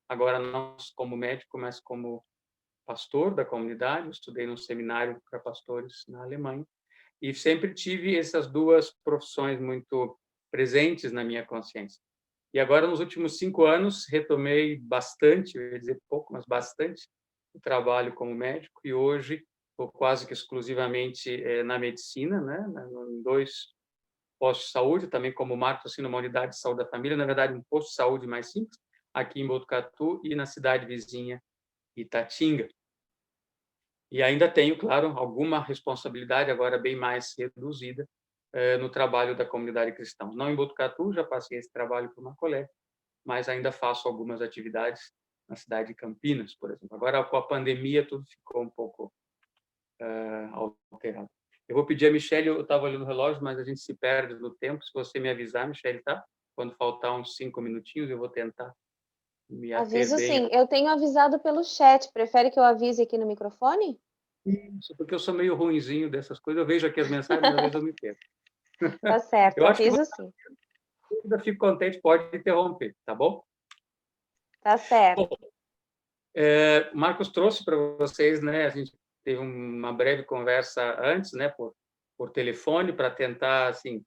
Speaker 7: agora não como médico, mas como pastor da comunidade. Eu estudei num seminário para pastores na Alemanha. E sempre tive essas duas profissões muito presentes na minha consciência. E agora, nos últimos 5 anos, retomei bastante, eu ia dizer pouco, mas bastante, o trabalho como médico. E hoje estou quase que exclusivamente na medicina, né? Em 2 postos de saúde, também como Marcos, assim, numa unidade de saúde da família, na verdade, um posto de saúde mais simples, aqui em Botucatu e na cidade vizinha, Itatinga. E ainda tenho, claro, alguma responsabilidade, agora bem mais reduzida, no trabalho da comunidade cristã. Não em Botucatu, já passei esse trabalho para uma colega, mas ainda faço algumas atividades na cidade de Campinas, por exemplo. Agora, com a pandemia, tudo ficou um pouco alterado. Eu vou pedir a Michelle, eu estava olhando o relógio, mas a gente se perde no tempo. Se você me avisar, Michelle, tá? Quando faltar uns 5 minutinhos, eu vou tentar me ater
Speaker 4: Aviso
Speaker 7: bem.
Speaker 4: sim. Eu tenho avisado pelo chat. Prefere que eu avise aqui no microfone?
Speaker 7: Isso, porque eu sou meio ruinzinho dessas coisas. Eu vejo aqui as mensagens, às vezes eu me perco.
Speaker 4: Tá certo,
Speaker 7: Eu acho que
Speaker 4: aviso sim.
Speaker 7: ainda fico contente, pode interromper, tá bom?
Speaker 4: Tá certo.
Speaker 7: Bom, Marcos trouxe para vocês, né? A gente teve uma breve conversa antes, né? Por telefone, para tentar, assim,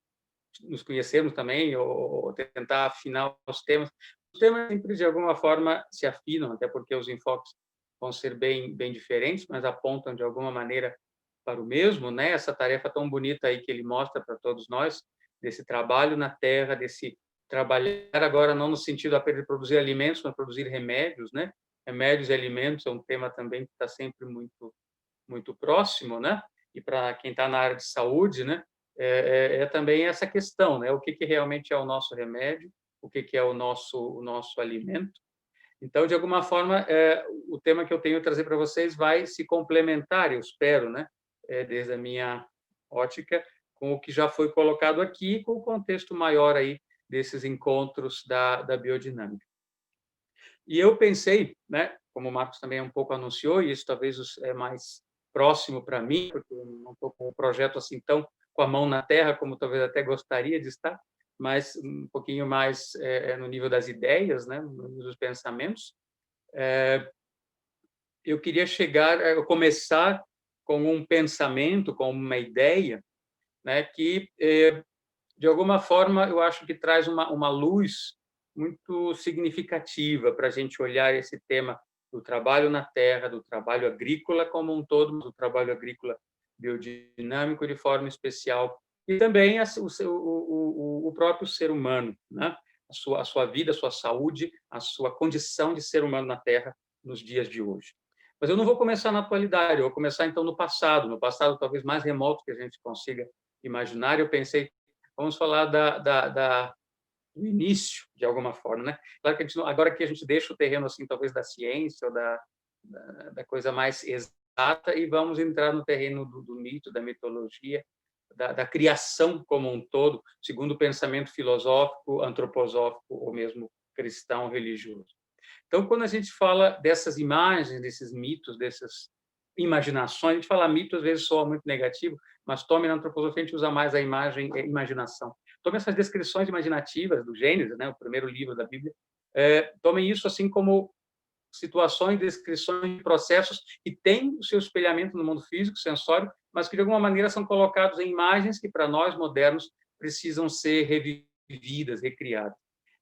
Speaker 7: nos conhecermos também, ou tentar afinar os temas. Os temas sempre, de alguma forma, se afinam, até porque os enfoques vão ser bem diferentes, mas apontam, de alguma maneira, para o mesmo, né? Essa tarefa tão bonita aí que ele mostra para todos nós, desse trabalho na terra, desse trabalhar agora não no sentido apenas de produzir alimentos, mas produzir remédios, né? Remédios e alimentos é um tema também que está sempre muito próximo, né? E para quem está na área de saúde, né? É também essa questão, né? O que realmente é o nosso remédio, o que é o nosso alimento. Então, de alguma forma, o tema que eu tenho a trazer para vocês vai se complementar, eu espero, né? Desde a minha ótica, com o que já foi colocado aqui, com o contexto maior aí desses encontros da biodinâmica. E eu pensei, né? Como o Marcos também um pouco anunciou, e isso talvez é mais próximo para mim, porque eu não estou com um projeto assim tão com a mão na terra, como talvez até gostaria de estar, mas um pouquinho mais no nível das ideias, né, no nível dos pensamentos. Eu queria começar com um pensamento, com uma ideia, né, que, de alguma forma, eu acho que traz uma luz muito significativa para a gente olhar esse tema do trabalho na terra, do trabalho agrícola como um todo, do trabalho agrícola biodinâmico de forma especial, e também o próprio ser humano, né? A sua vida, a sua saúde, a sua condição de ser humano na terra nos dias de hoje. Mas eu não vou começar na atualidade, eu vou começar então no passado talvez mais remoto que a gente consiga imaginar. Eu pensei, vamos falar do início, de alguma forma, né? Claro que agora que a gente deixa o terreno assim, talvez da ciência ou da coisa mais exata, e vamos entrar no terreno do mito, da mitologia, da criação como um todo, segundo o pensamento filosófico, antroposófico ou mesmo cristão religioso. Então, quando a gente fala dessas imagens, desses mitos, dessas imaginações, a gente fala mito, às vezes soa muito negativo, mas tome na antroposofia, a gente usa mais a imaginação. Tome essas descrições imaginativas do Gênesis, né, o primeiro livro da Bíblia, tomem isso assim como situações, descrições, processos que têm o seu espelhamento no mundo físico, sensório, mas que de alguma maneira são colocados em imagens que para nós modernos precisam ser revividas, recriadas.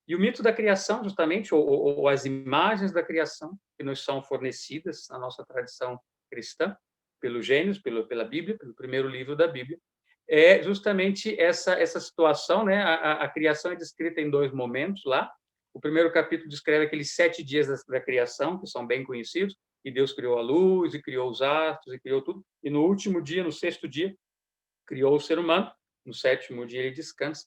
Speaker 7: E o mito da criação, justamente, ou as imagens da criação que nos são fornecidas na nossa tradição cristã, pelo Gênesis, pela Bíblia, pelo primeiro livro da Bíblia, é justamente essa situação, né? A criação é descrita em 2 momentos lá. O primeiro capítulo descreve aqueles 7 dias da criação, que são bem conhecidos, e Deus criou a luz, e criou os astros, e criou tudo. E no último dia, no 6º dia, criou o ser humano. No 7º dia, ele descansa.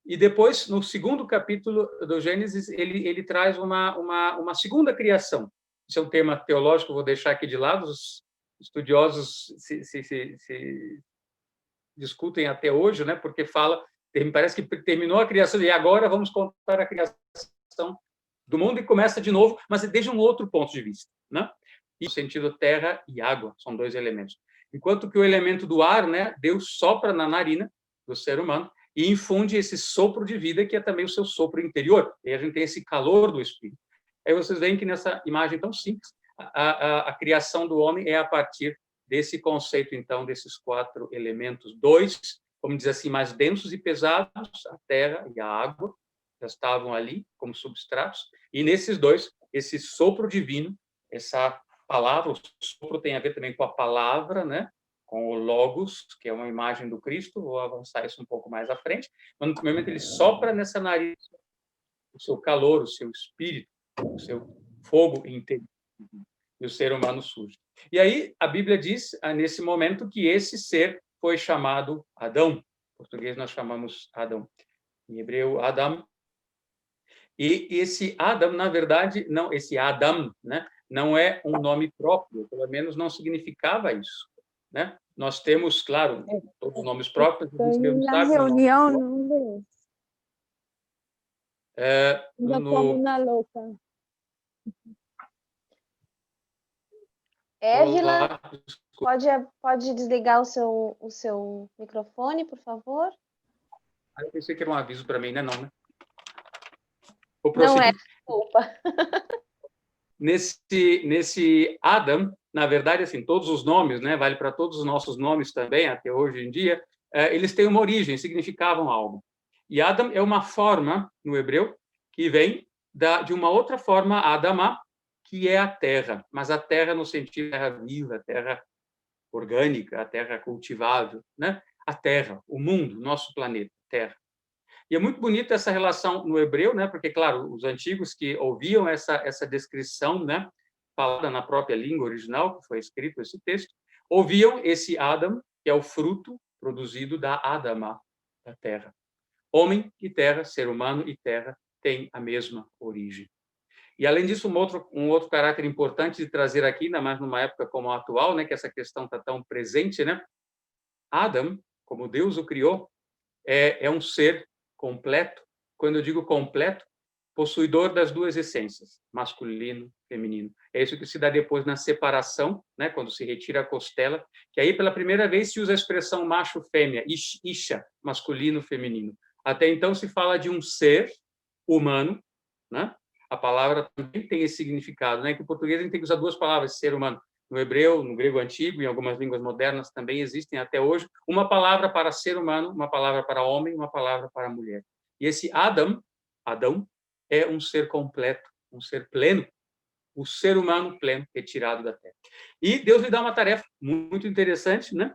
Speaker 7: E depois, no 2º capítulo do Gênesis, ele traz uma segunda criação. Isso é um tema teológico, vou deixar aqui de lado, os estudiosos se discutem até hoje, né? Porque parece que terminou a criação e agora vamos contar a criação do mundo, e começa de novo, mas desde um outro ponto de vista, né? E no sentido terra e água são 2 elementos. Enquanto que o elemento do ar, né? Deus sopra na narina do ser humano e infunde esse sopro de vida, que é também o seu sopro interior. E a gente tem esse calor do espírito. Aí vocês veem que nessa imagem tão simples, a criação do homem é a partir desse conceito, então, desses 4 elementos. 2, vamos dizer assim, mais densos e pesados, a terra e a água, já estavam ali como substratos. E nesses 2, esse sopro divino, essa palavra, o sopro tem a ver também com a palavra, né? Com o Logos, que é uma imagem do Cristo, vou avançar isso um pouco mais à frente, mas no primeiro momento ele sopra nessa nariz o seu calor, o seu espírito, o seu fogo interior, e o ser humano surge. E aí a Bíblia diz, nesse momento, que esse ser foi chamado Adão. Em português nós chamamos Adão. Em hebreu, Adam. E esse Adam, na verdade, não, esse Adam, né, não é um nome próprio, pelo menos não significava isso, né? Nós temos, claro, todos os nomes próprios.
Speaker 4: Estou na reunião, não vejo. Ainda como na louca. Évila, pode desligar o seu microfone, por favor?
Speaker 7: Eu pensei que era um aviso para mim, né? Não, né?
Speaker 4: Não é, desculpa.
Speaker 7: Nesse Adam, na verdade, assim, todos os nomes, né? Vale para todos os nossos nomes também, até hoje em dia, eles têm uma origem, significavam algo. E Adam é uma forma, no hebreu, que vem de uma outra forma, Adamá, que é a terra, mas a terra no sentido de terra viva, a terra orgânica, a terra cultivável, né? A terra, o mundo, nosso planeta, terra. E é muito bonita essa relação no hebreu, né? Porque, claro, os antigos que ouviam essa descrição, né, falada na própria língua original, que foi escrito esse texto, ouviam esse Adam, que é o fruto produzido da Adamá, da terra. Homem e terra, ser humano e terra, têm a mesma origem. E, além disso, um outro caráter importante de trazer aqui, ainda mais numa época como a atual, né, que essa questão está tão presente, né? Adam, como Deus o criou, é um ser completo. Quando eu digo completo, possuidor das duas essências, masculino, feminino. É isso que se dá depois na separação, né, quando se retira a costela, que aí pela primeira vez se usa a expressão macho-fêmea, isha, masculino, feminino. Até então se fala de um ser humano, né? A palavra também tem esse significado, né? Que o português a gente tem que usar duas palavras, ser humano. No hebreu, no grego antigo, em algumas línguas modernas também existem até hoje, uma palavra para ser humano, uma palavra para homem, uma palavra para mulher. E esse Adão, é um ser completo, um ser pleno, o ser humano pleno, retirado da terra. E Deus lhe dá uma tarefa muito interessante, né?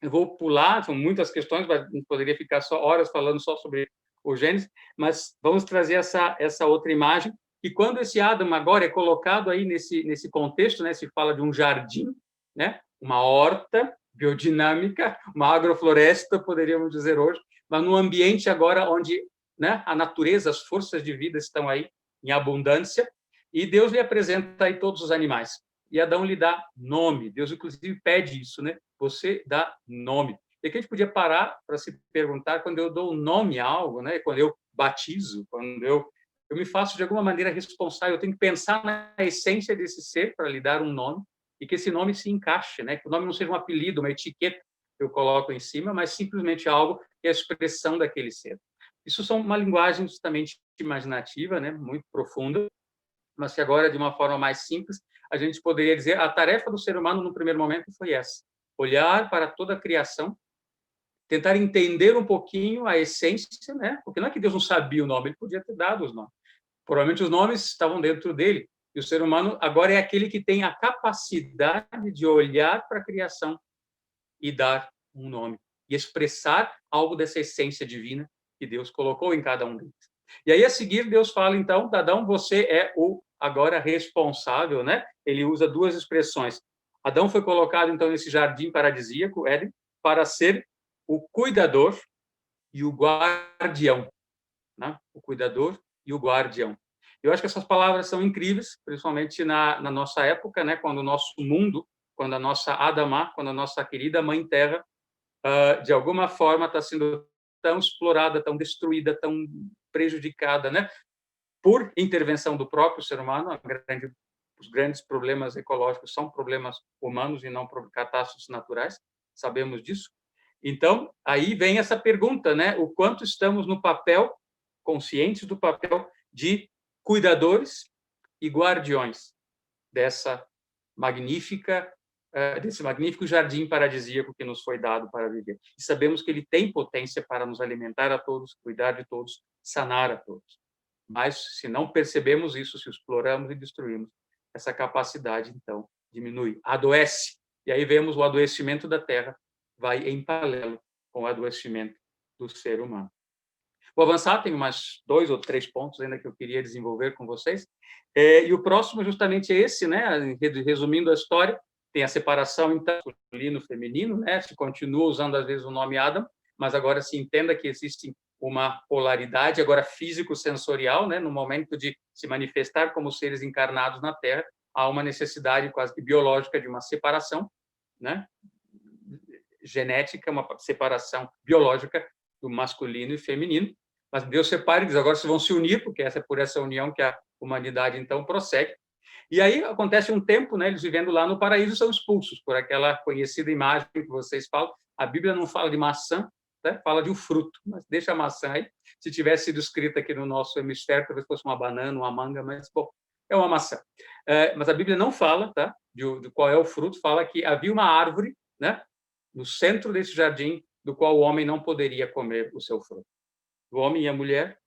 Speaker 7: Eu vou pular, são muitas questões, mas poderia ficar só horas falando só sobre o Gênesis, mas vamos trazer essa outra imagem. E quando esse Adão agora é colocado aí nesse contexto, né, se fala de um jardim, né, uma horta biodinâmica, uma agrofloresta, poderíamos dizer hoje, mas num ambiente agora onde, né, a natureza, as forças de vida estão aí em abundância, e Deus lhe apresenta aí todos os animais. E Adão lhe dá nome. Deus, inclusive, pede isso, né? Você dá nome. E aqui a gente podia parar para se perguntar, quando eu dou nome a algo, né? Quando eu batizo, quando eu me faço de alguma maneira responsável, eu tenho que pensar na essência desse ser para lhe dar um nome e que esse nome se encaixe, né? Que o nome não seja um apelido, uma etiqueta que eu coloco em cima, mas simplesmente algo que é a expressão daquele ser. Isso são uma linguagem justamente imaginativa, né? Muito profunda, mas que agora, de uma forma mais simples, a gente poderia dizer a tarefa do ser humano no primeiro momento foi essa: olhar para toda a criação, tentar entender um pouquinho a essência, né? Porque não é que Deus não sabia o nome, ele podia ter dado os nomes. Provavelmente os nomes estavam dentro dele. E o ser humano agora é aquele que tem a capacidade de olhar para a criação e dar um nome, e expressar algo dessa essência divina que Deus colocou em cada um deles. E aí, a seguir, Deus fala, então, Adão, você é o agora responsável, né? Ele usa duas expressões. Adão foi colocado, então, nesse jardim paradisíaco, Éden, para ser o cuidador e o guardião, né? O cuidador e o guardião. Eu acho que essas palavras são incríveis, principalmente na nossa época, né? Quando o nosso mundo, quando a nossa Adamá, quando a nossa querida Mãe Terra, de alguma forma está sendo tão explorada, tão destruída, tão prejudicada, né? Por intervenção do próprio ser humano. Os grandes problemas ecológicos são problemas humanos e não catástrofes naturais, sabemos disso. Então, aí vem essa pergunta, né? O quanto estamos no papel, conscientes do papel de cuidadores e guardiões desse magnífico jardim paradisíaco que nos foi dado para viver. E sabemos que ele tem potência para nos alimentar a todos, cuidar de todos, sanar a todos. Mas, se não percebemos isso, se exploramos e destruímos, essa capacidade, então, diminui, adoece. E aí vemos o adoecimento da Terra vai em paralelo com o adoecimento do ser humano. Vou avançar, tem mais 2 ou 3 pontos ainda que eu queria desenvolver com vocês. E o próximo justamente é esse, né? Resumindo a história, tem a separação, então, masculino e feminino, né? Se continua usando, às vezes, o nome Adam, mas agora se entenda que existe uma polaridade, agora físico-sensorial, né? No momento de se manifestar como seres encarnados na Terra, há uma necessidade quase que biológica de uma separação, né? Genética, uma separação biológica do masculino e feminino, mas Deus separa e diz, agora vocês vão se unir, porque essa é por essa união que a humanidade, então, prossegue. E aí acontece um tempo, né, eles vivendo lá no paraíso são expulsos por aquela conhecida imagem que vocês falam. A Bíblia não fala de maçã, né, fala de um fruto, mas deixa a maçã aí. Se tivesse sido escrita aqui no nosso hemisfério, talvez fosse uma banana, uma manga, mas, bom, é uma maçã. Mas a Bíblia não fala, tá, de qual é o fruto, fala que havia uma árvore, né, no centro desse jardim, do qual o homem não poderia comer o seu fruto. O homem e a mulher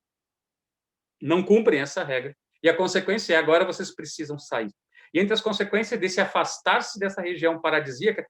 Speaker 7: não cumprem essa regra, e a consequência é, agora vocês precisam sair. E entre as consequências desse afastar-se dessa região paradisíaca,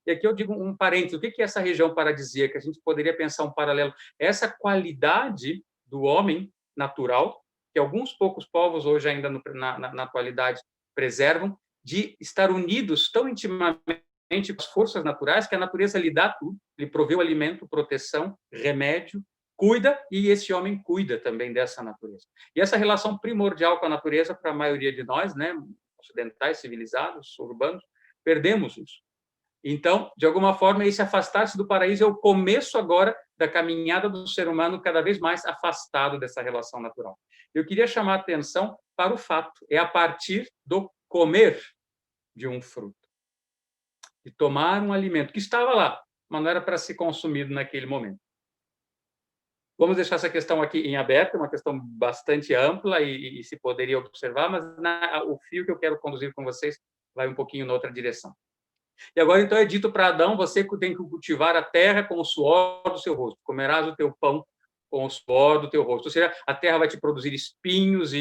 Speaker 7: e aqui eu digo um parênteses, o que é essa região paradisíaca? A gente poderia pensar um paralelo. Essa qualidade do homem natural, que alguns poucos povos hoje ainda na atualidade preservam, de estar unidos tão intimamente com as forças naturais, que a natureza lhe dá tudo, lhe proveu alimento, proteção, remédio, cuida, e esse homem cuida também dessa natureza. E essa relação primordial com a natureza, para a maioria de nós, né, ocidentais, civilizados, urbanos, perdemos isso. Então, de alguma forma, esse afastar-se do paraíso é o começo agora da caminhada do ser humano cada vez mais afastado dessa relação natural. Eu queria chamar a atenção para o fato, é a partir do comer de um fruto, de tomar um alimento que estava lá, mas não era para ser consumido naquele momento. Vamos deixar essa questão aqui em aberto, uma questão bastante ampla e se poderia observar, mas o fio que eu quero conduzir com vocês vai um pouquinho na outra direção. E agora, então, é dito para Adão, você tem que cultivar a terra com o suor do seu rosto, comerás o teu pão com o suor do teu rosto. Ou seja, a terra vai te produzir espinhos,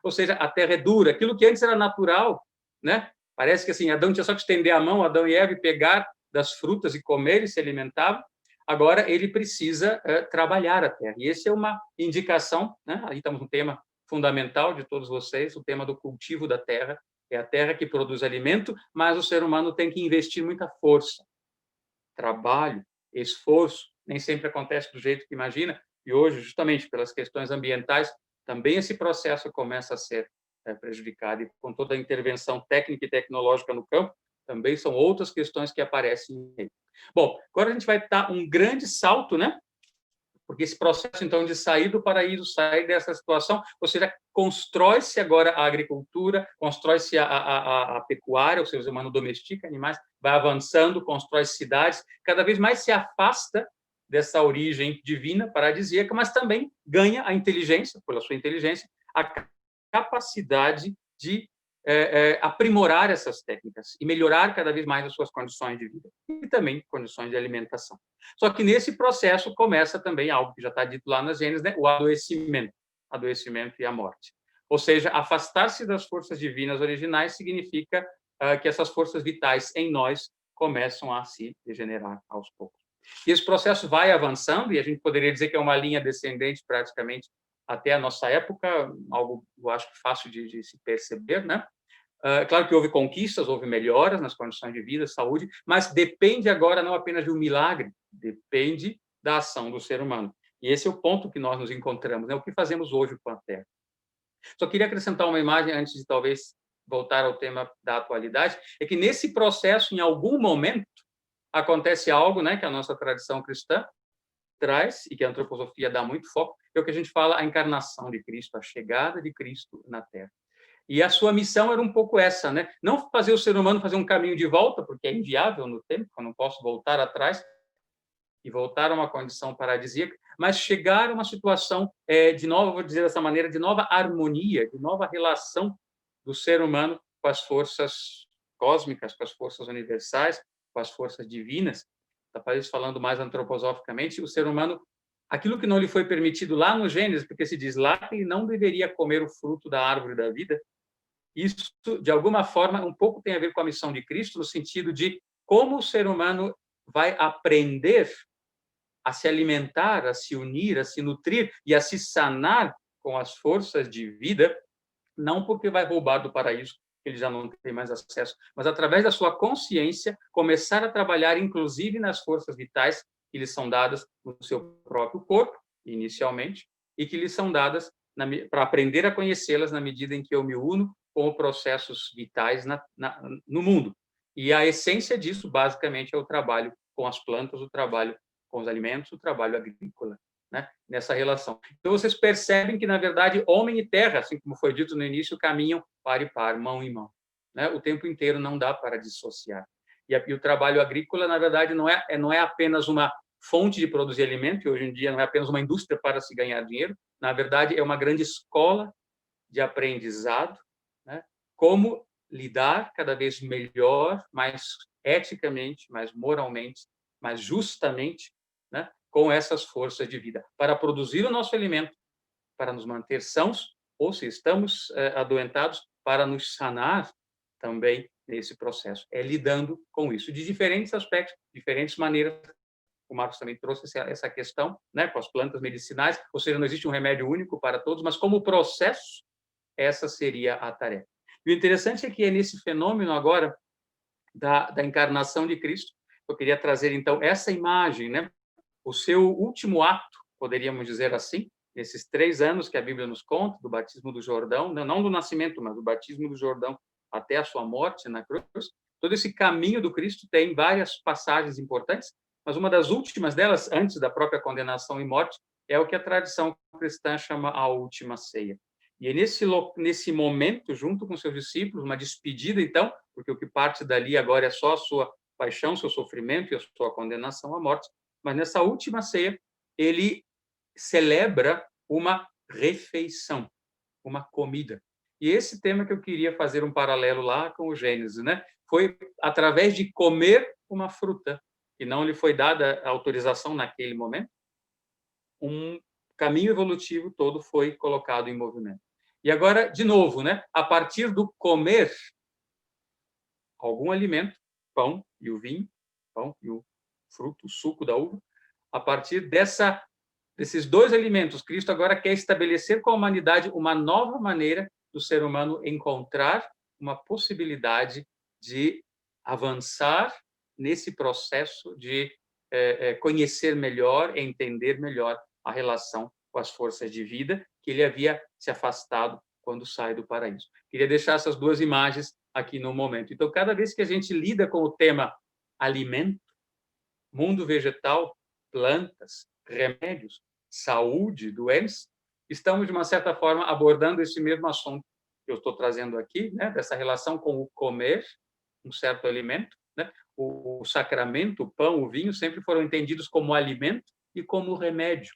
Speaker 7: ou seja, a terra é dura. Aquilo que antes era natural, né? Parece que assim, Adão tinha só que estender a mão, Adão e Eva, e pegar das frutas e comer e se alimentava. Agora, ele precisa trabalhar a terra. E essa é uma indicação, né? Aí estamos no tema fundamental de todos vocês, o tema do cultivo da terra. É a terra que produz alimento, mas o ser humano tem que investir muita força, trabalho, esforço. Nem sempre acontece do jeito que imagina. E hoje, justamente pelas questões ambientais, também esse processo começa a ser prejudicado. E com toda a intervenção técnica e tecnológica no campo, também são outras questões que aparecem aí. Bom, agora a gente vai dar um grande salto, né? Porque esse processo, então, de sair do paraíso, sair dessa situação, ou seja, constrói-se agora a agricultura, constrói-se a pecuária, ou seja, o ser humano domestica animais, vai avançando, constrói cidades, cada vez mais se afasta dessa origem divina, paradisíaca, mas também ganha a inteligência, pela sua inteligência, a capacidade de aprimorar essas técnicas e melhorar cada vez mais as suas condições de vida e também condições de alimentação. Só que nesse processo começa também algo que já está dito lá nas Gênesis, né? O adoecimento e a morte. Ou seja, afastar-se das forças divinas originais significa que essas forças vitais em nós começam a se degenerar aos poucos. E esse processo vai avançando, e a gente poderia dizer que é uma linha descendente praticamente até a nossa época, algo, eu acho, fácil de se perceber, né? Claro que houve conquistas, houve melhoras nas condições de vida, saúde, mas depende agora não apenas de um milagre, depende da ação do ser humano. E esse é o ponto que nós nos encontramos, né? O que fazemos hoje com a Terra. Só queria acrescentar uma imagem, antes de talvez voltar ao tema da atualidade, é que nesse processo, em algum momento, acontece algo, né, que a nossa tradição cristã traz, e que a antroposofia dá muito foco, é o que a gente fala, a encarnação de Cristo, a chegada de Cristo na Terra. E a sua missão era um pouco essa, né? Não fazer o ser humano fazer um caminho de volta, porque é inviável no tempo, eu não posso voltar atrás e voltar a uma condição paradisíaca, mas chegar a uma situação de nova, vou dizer dessa maneira, de nova harmonia, de nova relação do ser humano com as forças cósmicas, com as forças universais, com as forças divinas. Talvez falando mais antroposoficamente, o ser humano, aquilo que não lhe foi permitido lá no Gênesis, porque se diz lá que ele não deveria comer o fruto da árvore da vida, isso, de alguma forma, um pouco tem a ver com a missão de Cristo, no sentido de como o ser humano vai aprender a se alimentar, a se unir, a se nutrir e a se sanar com as forças de vida, não porque vai roubar do paraíso, ele já não tem mais acesso, mas através da sua consciência, começar a trabalhar, inclusive, nas forças vitais que lhe são dadas no seu próprio corpo, inicialmente, e que lhe são dadas para aprender a conhecê-las na medida em que eu me uno com processos vitais no mundo. E a essência disso, basicamente, é o trabalho com as plantas, o trabalho com os alimentos, o trabalho agrícola, né? Nessa relação. Então, vocês percebem que, na verdade, homem e terra, assim como foi dito no início, caminham par e par, mão em mão, né? O tempo inteiro, não dá para dissociar. E o trabalho agrícola, na verdade, não é apenas uma fonte de produzir alimento, e hoje em dia não é apenas uma indústria para se ganhar dinheiro, na verdade, é uma grande escola de aprendizado, né? Como lidar cada vez melhor, mais eticamente, mais moralmente, mais justamente, né, com essas forças de vida, para produzir o nosso alimento, para nos manter sãos, ou se estamos adoentados, para nos sanar também nesse processo. É lidando com isso, de diferentes aspectos, diferentes maneiras. O Marcos também trouxe essa questão, né, com as plantas medicinais, ou seja, não existe um remédio único para todos, mas como processo, essa seria a tarefa. E o interessante é que é nesse fenômeno agora da encarnação de Cristo, eu queria trazer, então, essa imagem, né, o seu último ato, poderíamos dizer assim, nesses 3 anos que a Bíblia nos conta, do batismo do Jordão, não do nascimento, mas do batismo do Jordão até a sua morte na cruz, todo esse caminho do Cristo tem várias passagens importantes, mas uma das últimas delas, antes da própria condenação e morte, é o que a tradição cristã chama a última ceia. E é nesse momento, junto com seus discípulos, uma despedida, então, porque o que parte dali agora é só a sua paixão, seu sofrimento e a sua condenação à morte, mas nessa última ceia, ele celebra uma refeição, uma comida. E esse tema que eu queria fazer um paralelo lá com o Gênesis, né? Foi através de comer uma fruta, que não lhe foi dada a autorização naquele momento, um caminho evolutivo todo foi colocado em movimento. E agora, de novo, né? A partir do comer algum alimento, pão e o vinho, pão e o fruto, o suco da uva, a partir desses 2 alimentos, Cristo agora quer estabelecer com a humanidade uma nova maneira do ser humano encontrar uma possibilidade de avançar nesse processo de conhecer melhor, entender melhor a relação com as forças de vida que ele havia se afastado quando sai do paraíso. Queria deixar essas 2 imagens aqui no momento. Então, cada vez que a gente lida com o tema alimento, mundo vegetal, plantas, remédios, saúde, doenças, estamos, de uma certa forma, abordando esse mesmo assunto que eu estou trazendo aqui, né? Dessa relação com o comer, um certo alimento, né? O sacramento, o pão, o vinho, sempre foram entendidos como alimento e como remédio,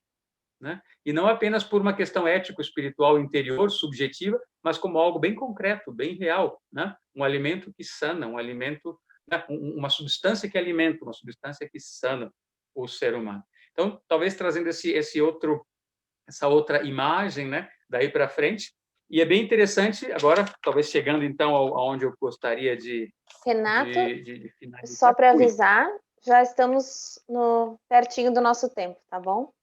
Speaker 7: né? E não apenas por uma questão ético-espiritual interior, subjetiva, mas como algo bem concreto, bem real, né? Um alimento que sana, um alimento, né? Uma substância que alimenta, uma substância que sana o ser humano. Então, talvez trazendo essa outra imagem, né? Daí para frente. E é bem interessante, agora, talvez chegando então aonde eu gostaria de
Speaker 4: Renato,
Speaker 7: de finalizar.
Speaker 4: Só para avisar, já estamos pertinho do nosso tempo, tá bom?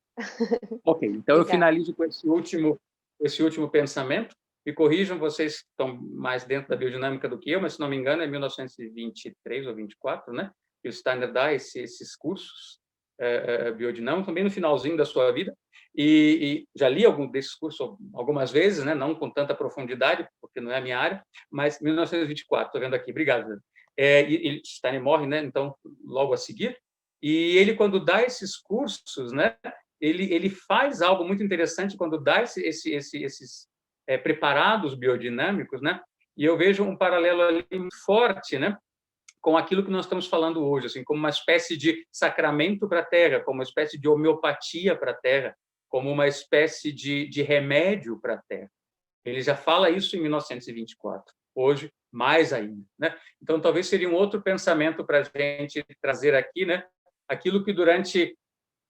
Speaker 7: Ok, então eu
Speaker 4: Obrigada.
Speaker 7: finalizo com esse último pensamento. Me corrijam, vocês estão mais dentro da biodinâmica do que eu, mas, se não me engano, é 1923 ou 24, né? Que o Steiner dá esses cursos biodinâmicos, também no finalzinho da sua vida. E já li algum desses cursos algumas vezes, né? Não com tanta profundidade, porque não é a minha área, mas 1924, estou vendo aqui, obrigado. E Steiner morre, né? Então, logo a seguir. E ele, quando dá esses cursos, né? Ele faz algo muito interessante quando dá esses preparados biodinâmicos, né? E eu vejo um paralelo ali muito forte, né? Com aquilo que nós estamos falando hoje, assim, como uma espécie de sacramento para a Terra, como uma espécie de homeopatia para a Terra, como uma espécie de remédio para a Terra. Ele já fala isso em 1924. Hoje, mais ainda, né? Então, talvez seria um outro pensamento para a gente trazer aqui, né? Aquilo que durante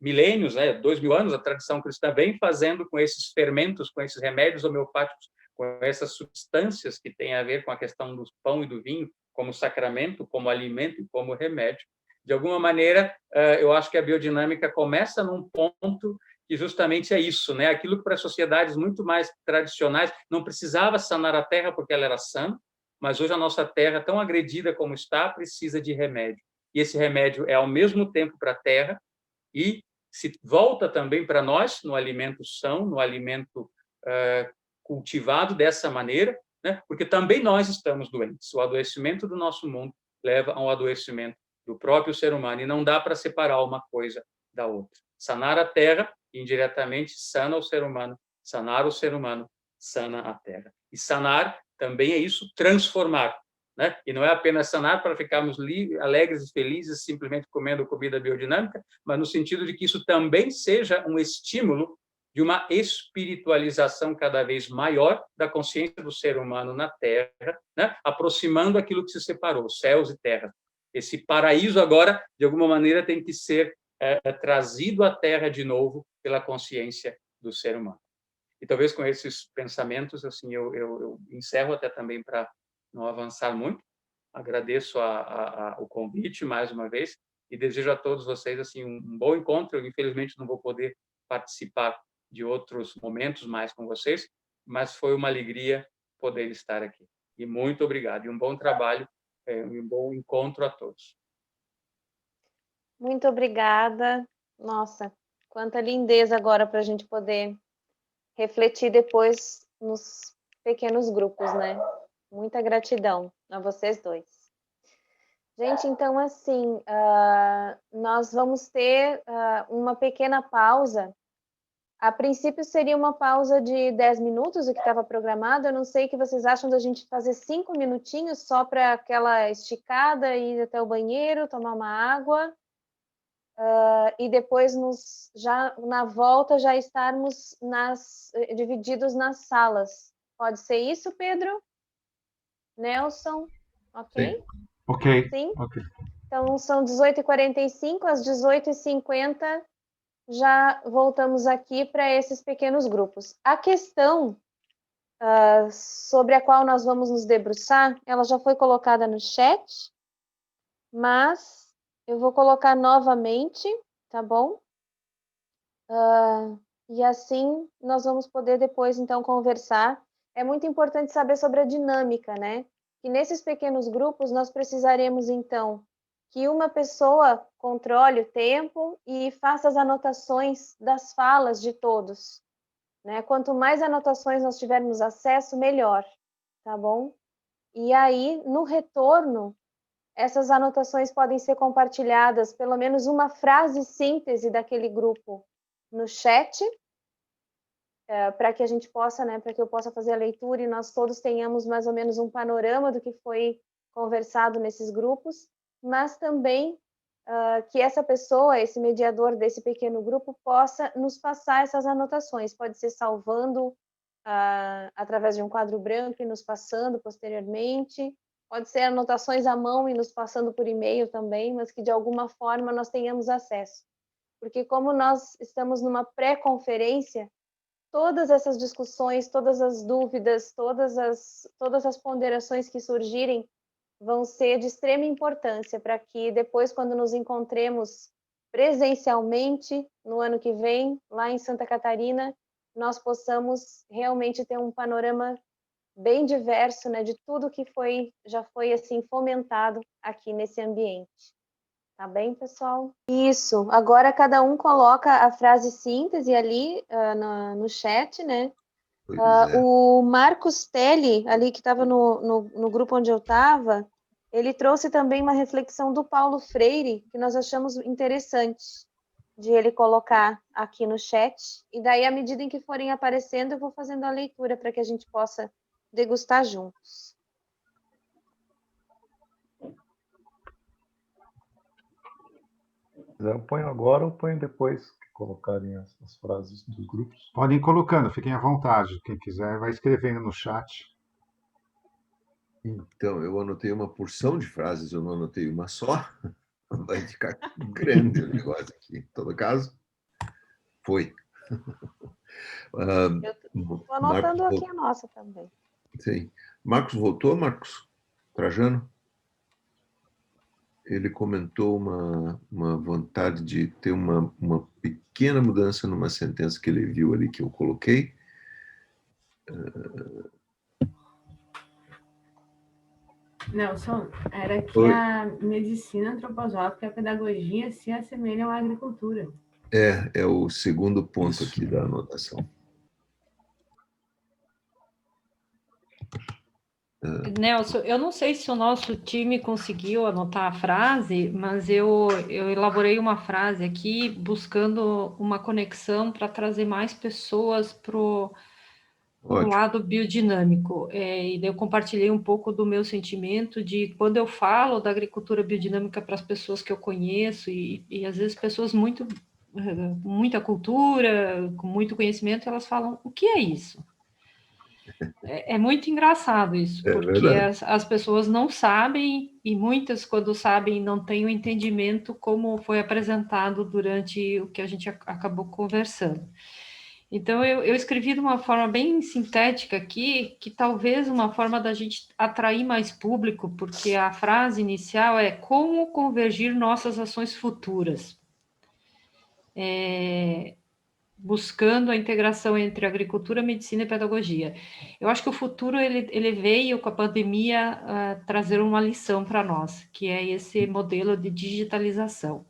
Speaker 7: milênios, né, 2000 anos, a tradição cristã vem fazendo com esses fermentos, com esses remédios homeopáticos, com essas substâncias que têm a ver com a questão do pão e do vinho, como sacramento, como alimento e como remédio. De alguma maneira, eu acho que a biodinâmica começa num ponto que justamente é isso, né? Aquilo que para sociedades muito mais tradicionais não precisava sanar a terra porque ela era sã, mas hoje a nossa terra, tão agredida como está, precisa de remédio. E esse remédio é, ao mesmo tempo, para a terra e se volta também para nós, no alimento são, no alimento cultivado dessa maneira, né? Porque também nós estamos doentes. O adoecimento do nosso mundo leva ao adoecimento do próprio ser humano, e não dá para separar uma coisa da outra. Sanar a terra, indiretamente, sana o ser humano. Sanar o ser humano, sana a terra. E sanar também é isso, transformar. Né? E não é apenas sanar para ficarmos alegres e felizes simplesmente comendo comida biodinâmica, mas no sentido de que isso também seja um estímulo de uma espiritualização cada vez maior da consciência do ser humano na Terra, né? Aproximando aquilo que se separou, céus e terra. Esse paraíso agora, de alguma maneira, tem que ser trazido à Terra de novo pela consciência do ser humano. E talvez com esses pensamentos, assim, eu encerro até também para não avançar muito. Agradeço o convite mais uma vez e desejo a todos vocês assim um bom encontro. Eu, infelizmente, não vou poder participar de outros momentos mais com vocês, mas foi uma alegria poder estar aqui. E muito obrigado. E um bom trabalho, um bom encontro a todos.
Speaker 4: Muito obrigada. Nossa, quanta lindeza agora para a gente poder refletir depois nos pequenos grupos, né? Muita gratidão a vocês dois. Gente, então, assim, nós vamos ter uma pequena pausa. A princípio, seria uma pausa de 10 minutos, o que estava programado. Eu não sei o que vocês acham da gente fazer 5 minutinhos só para aquela esticada, ir até o banheiro, tomar uma água. E depois, já na volta, já estarmos divididos nas salas. Pode ser isso, Pedro? Nelson? Ok?
Speaker 6: Sim. Ok.
Speaker 4: Sim?
Speaker 6: Ok.
Speaker 4: Então, são 18h45, às 18h50 já voltamos aqui para esses pequenos grupos. A questão sobre a qual nós vamos nos debruçar, ela já foi colocada no chat, mas eu vou colocar novamente, tá bom? E assim nós vamos poder depois, então, conversar. É muito importante saber sobre a dinâmica, né? E nesses pequenos grupos nós precisaremos, então, que uma pessoa controle o tempo e faça as anotações das falas de todos, né? Quanto mais anotações nós tivermos acesso, melhor, tá bom? E aí, no retorno, essas anotações podem ser compartilhadas, pelo menos uma frase síntese daquele grupo no chat, para que a gente possa, né, para que eu possa fazer a leitura e nós todos tenhamos mais ou menos um panorama do que foi conversado nesses grupos, mas também que essa pessoa, esse mediador desse pequeno grupo, possa nos passar essas anotações. Pode ser salvando através de um quadro branco e nos passando posteriormente, pode ser anotações à mão e nos passando por e-mail também, mas que de alguma forma nós tenhamos acesso. Porque como nós estamos numa pré-conferência, todas essas discussões, todas as dúvidas, todas as ponderações que surgirem vão ser de extrema importância para que depois, quando nos encontremos presencialmente no ano que vem, lá em Santa Catarina, nós possamos realmente ter um panorama bem diverso, né, de tudo que já foi assim fomentado aqui nesse ambiente. Tá bem, pessoal? Isso. Agora cada um coloca a frase síntese ali no chat, né? O Marcos Telli, ali que estava no grupo onde eu estava, ele trouxe também uma reflexão do Paulo Freire, que nós achamos interessante de ele colocar aqui no chat. E daí, à medida em que forem aparecendo, eu vou fazendo a leitura para que a gente possa degustar juntos.
Speaker 8: Eu ponho agora ou ponho depois que colocarem as frases dos grupos?
Speaker 6: Podem ir colocando, fiquem à vontade. Quem quiser vai escrevendo no chat.
Speaker 1: Então, eu anotei uma porção de frases, eu não anotei uma só. Vai ficar grande o negócio aqui. Em todo caso, foi.
Speaker 4: Estou anotando aqui a nossa também.
Speaker 1: Sim. Marcos voltou, Marcos Trajano? Ele comentou uma vontade de ter uma pequena mudança numa sentença que ele viu ali, que eu coloquei.
Speaker 9: Nelson, era que
Speaker 1: Oi.
Speaker 9: a medicina antroposófica e a pedagogia se assemelham à agricultura.
Speaker 1: É o segundo ponto
Speaker 6: Isso.
Speaker 1: aqui da anotação.
Speaker 10: Nelson, eu não sei se o nosso time conseguiu anotar a frase, mas eu elaborei uma frase aqui buscando uma conexão para trazer mais pessoas para o
Speaker 1: Ótimo.
Speaker 10: lado biodinâmico. E daí eu compartilhei um pouco do meu sentimento de quando eu falo da agricultura biodinâmica para as pessoas que eu conheço, e às vezes pessoas com muita cultura, com muito conhecimento, elas falam, o que é isso? É muito engraçado isso,
Speaker 1: É
Speaker 10: porque
Speaker 1: verdade.
Speaker 10: as pessoas não sabem, e muitas, quando sabem, não têm o entendimento como foi apresentado durante o que a gente acabou conversando. Então, eu escrevi de uma forma bem sintética aqui, que talvez uma forma da gente atrair mais público, porque a frase inicial é como convergir nossas ações futuras. Buscando a integração entre agricultura, medicina e pedagogia. Eu acho que o futuro ele veio com a pandemia trazer uma lição para nós, que é esse modelo de digitalização.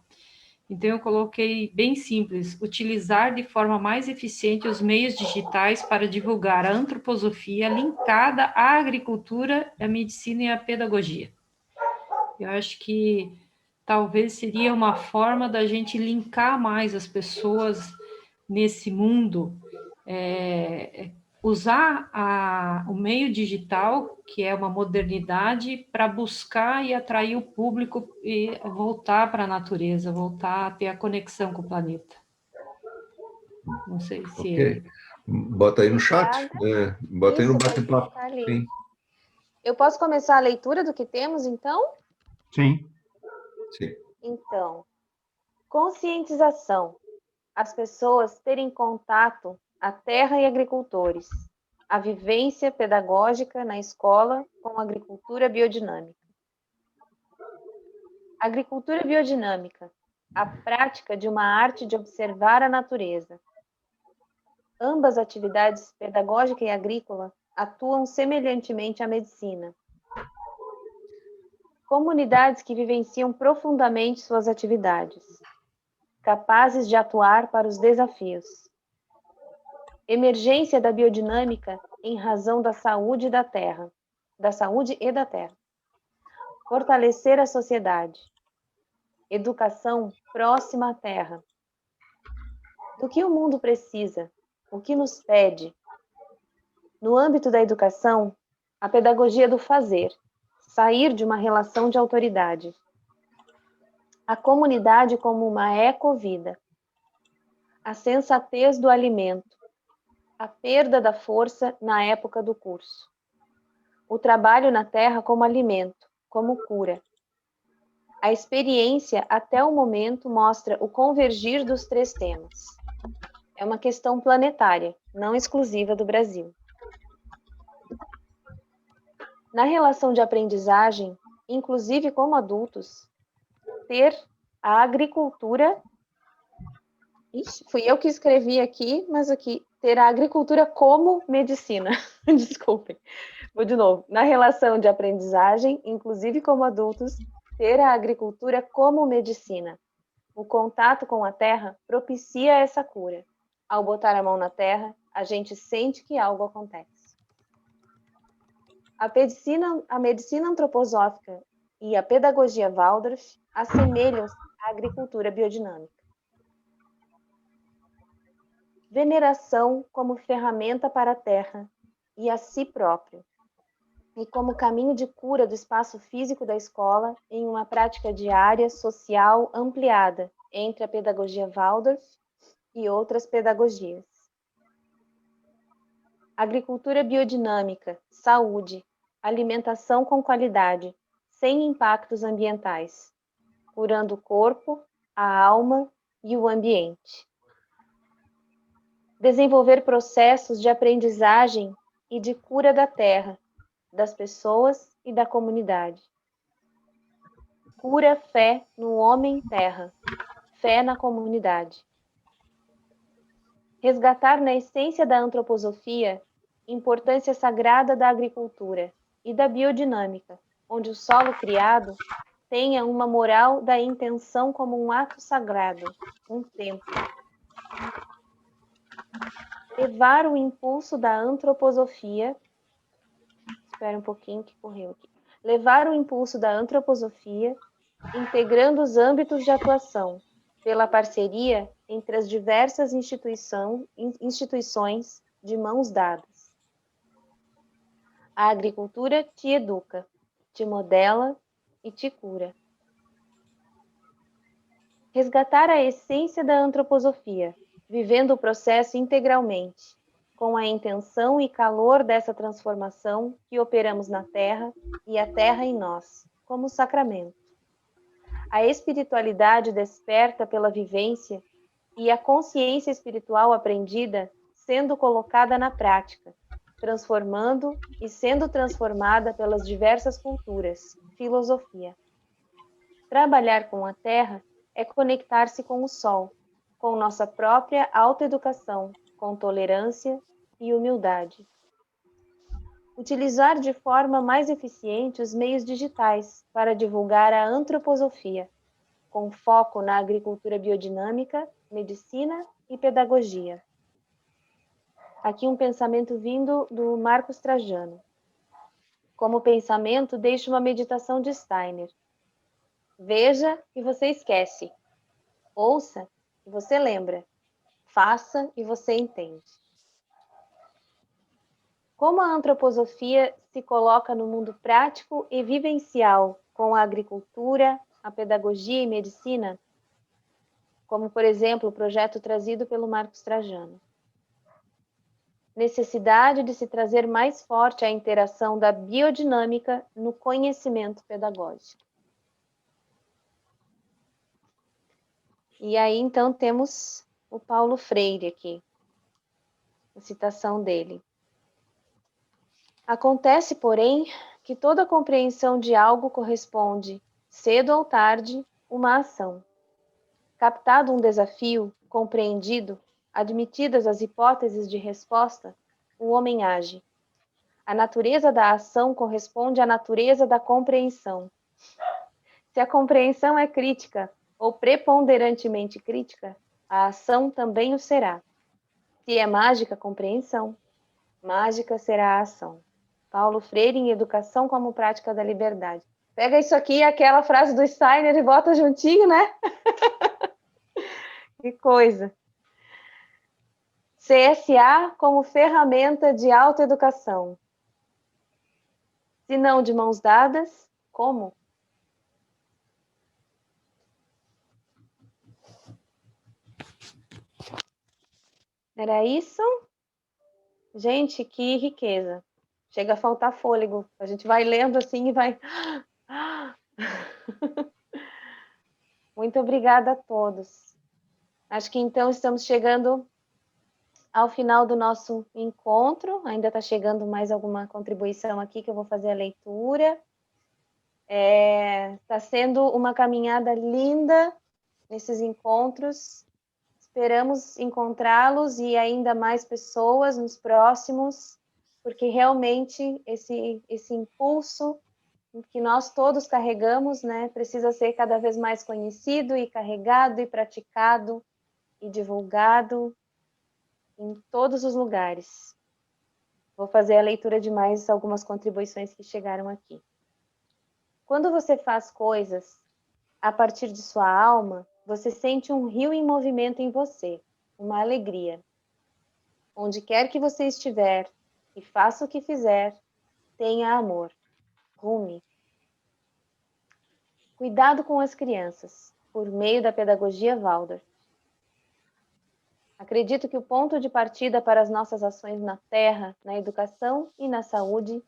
Speaker 10: Então, eu coloquei bem simples, utilizar de forma mais eficiente os meios digitais para divulgar a antroposofia linkada à agricultura, à medicina e à pedagogia. Eu acho que talvez seria uma forma da gente linkar mais as pessoas nesse mundo, usar o meio digital, que é uma modernidade, para buscar e atrair o público e voltar para a natureza, voltar a ter a conexão com o planeta. Não sei se...
Speaker 1: Ok. Bota aí no chat, bota aí no bate-papo. Sim.
Speaker 4: Eu posso começar a leitura do que temos, então?
Speaker 6: Sim.
Speaker 1: Sim.
Speaker 4: Então, conscientização. As pessoas terem contato à terra e agricultores. A vivência pedagógica na escola com agricultura biodinâmica. Agricultura biodinâmica. A prática de uma arte de observar a natureza. Ambas atividades, pedagógica e agrícola, atuam semelhantemente à medicina. Comunidades que vivenciam profundamente suas atividades, capazes de atuar para os desafios. Emergência da biodinâmica em razão da saúde da terra, da saúde e da terra. Fortalecer a sociedade. Educação próxima à terra. Do que o mundo precisa? O que nos pede? No âmbito da educação, a pedagogia do fazer, sair de uma relação de autoridade. A comunidade como uma ecovida. A sensatez do alimento. A perda da força na época do curso. O trabalho na terra como alimento, como cura. A experiência até o momento mostra o convergir dos três temas. É uma questão planetária, não exclusiva do Brasil. Na relação de aprendizagem, inclusive como adultos, ter a agricultura... Ixi, fui eu que escrevi aqui, mas aqui, ter a agricultura como medicina. Desculpem. Vou de novo. Na relação de aprendizagem, inclusive como adultos, ter a agricultura como medicina. O contato com a terra propicia essa cura. Ao botar a mão na terra, a gente sente que algo acontece. A medicina antroposófica e a pedagogia Waldorf assemelham-se à agricultura biodinâmica. Veneração como ferramenta para a terra e a si próprio, e como caminho de cura do espaço físico da escola em uma prática diária social ampliada entre a pedagogia Waldorf e outras pedagogias. Agricultura biodinâmica, saúde, alimentação com qualidade, sem impactos ambientais, curando o corpo, a alma e o ambiente. Desenvolver processos de aprendizagem e de cura da terra, das pessoas e da comunidade. Cura fé no homem-terra, fé na comunidade. Resgatar na essência da antroposofia importância sagrada da agricultura e da biodinâmica, onde o solo criado tenha uma moral da intenção como um ato sagrado, um templo. Levar o impulso da antroposofia, espera um pouquinho que correu aqui. Levar o impulso da antroposofia, integrando os âmbitos de atuação, pela parceria entre as diversas instituições de mãos dadas. A agricultura te educa, te modela e te cura. Resgatar a essência da antroposofia, vivendo o processo integralmente, com a intenção e calor dessa transformação que operamos na Terra e a Terra em nós, como sacramento. A espiritualidade desperta pela vivência e a consciência espiritual aprendida sendo colocada na prática, transformando e sendo transformada pelas diversas culturas, filosofia. Trabalhar com a Terra é conectar-se com o Sol, com nossa própria autoeducação, com tolerância e humildade. Utilizar de forma mais eficiente os meios digitais para divulgar a antroposofia, com foco na agricultura biodinâmica, medicina e pedagogia. Aqui um pensamento vindo do Marcos Trajano. Como pensamento, deixe uma meditação de Steiner. Veja e você esquece. Ouça e você lembra. Faça e você entende. Como a antroposofia se coloca no mundo prático e vivencial com a agricultura, a pedagogia e medicina, como, por exemplo, o projeto trazido pelo Marcos Trajano. Necessidade de se trazer mais forte a interação da biodinâmica no conhecimento pedagógico. E aí, então, temos o Paulo Freire aqui, a citação dele. Acontece, porém, que toda compreensão de algo corresponde, cedo ou tarde, uma ação. Captado um desafio, compreendido, admitidas as hipóteses de resposta, o homem age. A natureza da ação corresponde à natureza da compreensão. Se a compreensão é crítica, ou preponderantemente crítica, a ação também o será. Se é mágica, compreensão. Mágica será a ação. Paulo Freire em Educação como Prática da Liberdade. Pega isso aqui, aquela frase do Steiner e bota juntinho, né? Que coisa. CSA como ferramenta de autoeducação. Se não de mãos dadas, como? Era isso? Gente, que riqueza. Chega a faltar fôlego. A gente vai lendo assim e vai... Muito obrigada a todos. Acho que então estamos chegando ao final do nosso encontro. Ainda está chegando mais alguma contribuição aqui que eu vou fazer a leitura. Está sendo uma caminhada linda nesses encontros. Esperamos encontrá-los e ainda mais pessoas nos próximos, porque realmente esse impulso que nós todos carregamos, né, precisa ser cada vez mais conhecido e carregado e praticado e divulgado em todos os lugares. Vou fazer a leitura de mais algumas contribuições que chegaram aqui. Quando você faz coisas a partir de sua alma, você sente um rio em movimento em você, uma alegria. Onde quer que você estiver e faça o que fizer, tenha amor. Rumi. Cuidado com as crianças, por meio da pedagogia Waldorf. Acredito que o ponto de partida para as nossas ações na Terra, na educação e na saúde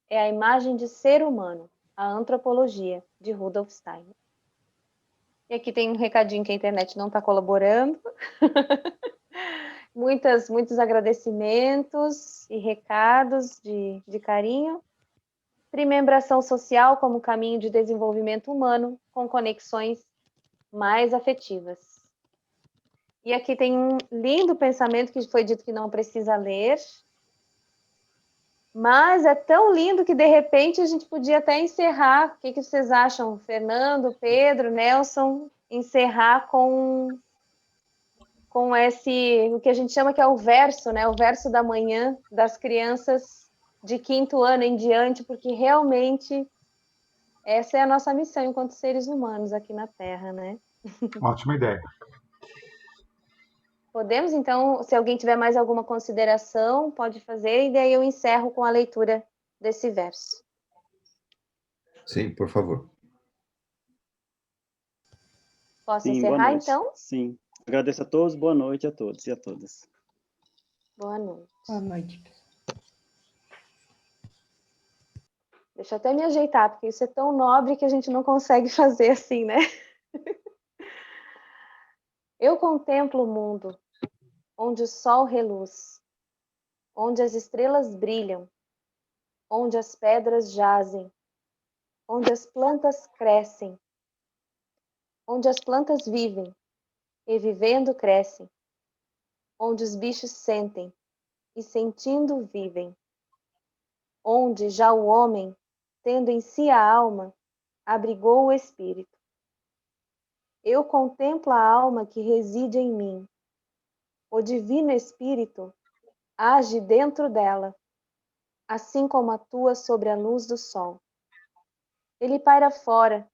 Speaker 4: é a imagem de ser humano, a antropologia, de Rudolf Steiner. E aqui tem um recadinho que a internet não está colaborando. Muitos agradecimentos e recados de carinho. Trimembração social como caminho de desenvolvimento humano com conexões mais afetivas. E aqui tem um lindo pensamento que foi dito que não precisa ler. Mas é tão lindo que, de repente, a gente podia até encerrar. O que vocês acham, Fernando, Pedro, Nelson? Encerrar com o que a gente chama que é o verso, né? O verso da manhã das crianças de 5º ano em diante, porque realmente essa é a nossa missão enquanto seres humanos aqui na Terra, né?
Speaker 6: Ótima ideia.
Speaker 4: Podemos, então, se alguém tiver mais alguma consideração, pode fazer, e daí eu encerro com a leitura desse verso.
Speaker 1: Sim, por favor.
Speaker 4: Posso
Speaker 2: Sim,
Speaker 4: encerrar,
Speaker 2: boa noite.
Speaker 4: então?
Speaker 2: Sim. Agradeço a todos, boa noite a todos e a todas.
Speaker 4: Boa noite.
Speaker 10: Boa noite.
Speaker 4: Deixa eu até me ajeitar, porque isso é tão nobre que a gente não consegue fazer assim, né? Eu contemplo o mundo, onde o sol reluz, onde as estrelas brilham, onde as pedras jazem, onde as plantas crescem, onde as plantas vivem, e vivendo crescem, onde os bichos sentem, e sentindo vivem, onde já o homem, tendo em si a alma, abrigou o espírito. Eu contemplo a alma que reside em mim. O divino espírito age dentro dela, assim como atua sobre a luz do sol. Ele paira fora,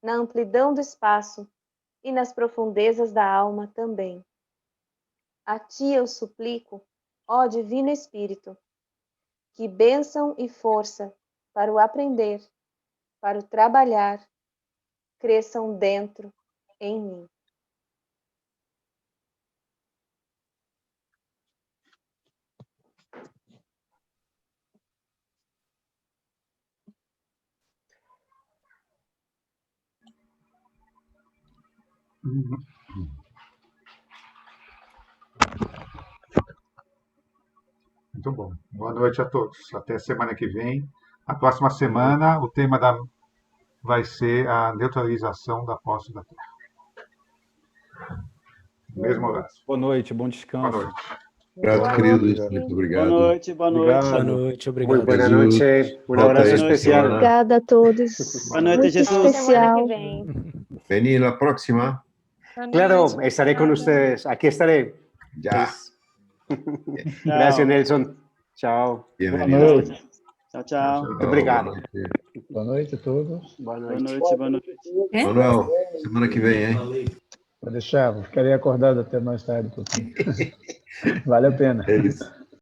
Speaker 4: na amplidão do espaço e nas profundezas da alma também. A ti eu suplico, ó divino espírito, que bênção e força para o aprender, para o trabalhar, cresçam dentro em mim.
Speaker 6: Muito bom. Boa noite a todos. Até semana que vem. A próxima semana, o tema vai ser a neutralização da posse da Terra. Mesmo horário.
Speaker 11: Boa noite, bom descanso.
Speaker 6: Boa noite.
Speaker 1: Obrigado, queridos. Muito obrigado.
Speaker 2: Boa noite, boa noite.
Speaker 11: Obrigado.
Speaker 12: Boa noite, obrigado.
Speaker 13: Muy buena
Speaker 1: Jesus,
Speaker 13: noche. Un
Speaker 1: volta
Speaker 13: abrazo
Speaker 1: aí,
Speaker 13: especial.
Speaker 1: semana.
Speaker 3: Obrigada a todos.
Speaker 2: Boa noite,
Speaker 3: Muito
Speaker 2: Jesus.
Speaker 3: especial.
Speaker 4: Semana que vem.
Speaker 1: Vení la próxima.
Speaker 13: Claro, estaré con ustedes. Aquí estaré.
Speaker 1: Ya.
Speaker 13: Gracias, Nelson. Chao.
Speaker 8: Boa
Speaker 1: Bienvenido.
Speaker 8: noite.
Speaker 2: Tchau, tchau.
Speaker 13: Muito obrigado.
Speaker 8: Boa noite a todos.
Speaker 13: Boa
Speaker 2: Boa
Speaker 13: noite.
Speaker 2: noite, boa noite.
Speaker 1: Manuel, semana que vem, hein?
Speaker 8: Vou deixar, vou ficar acordado até mais tarde um pouquinho. Vale a pena.
Speaker 1: É isso.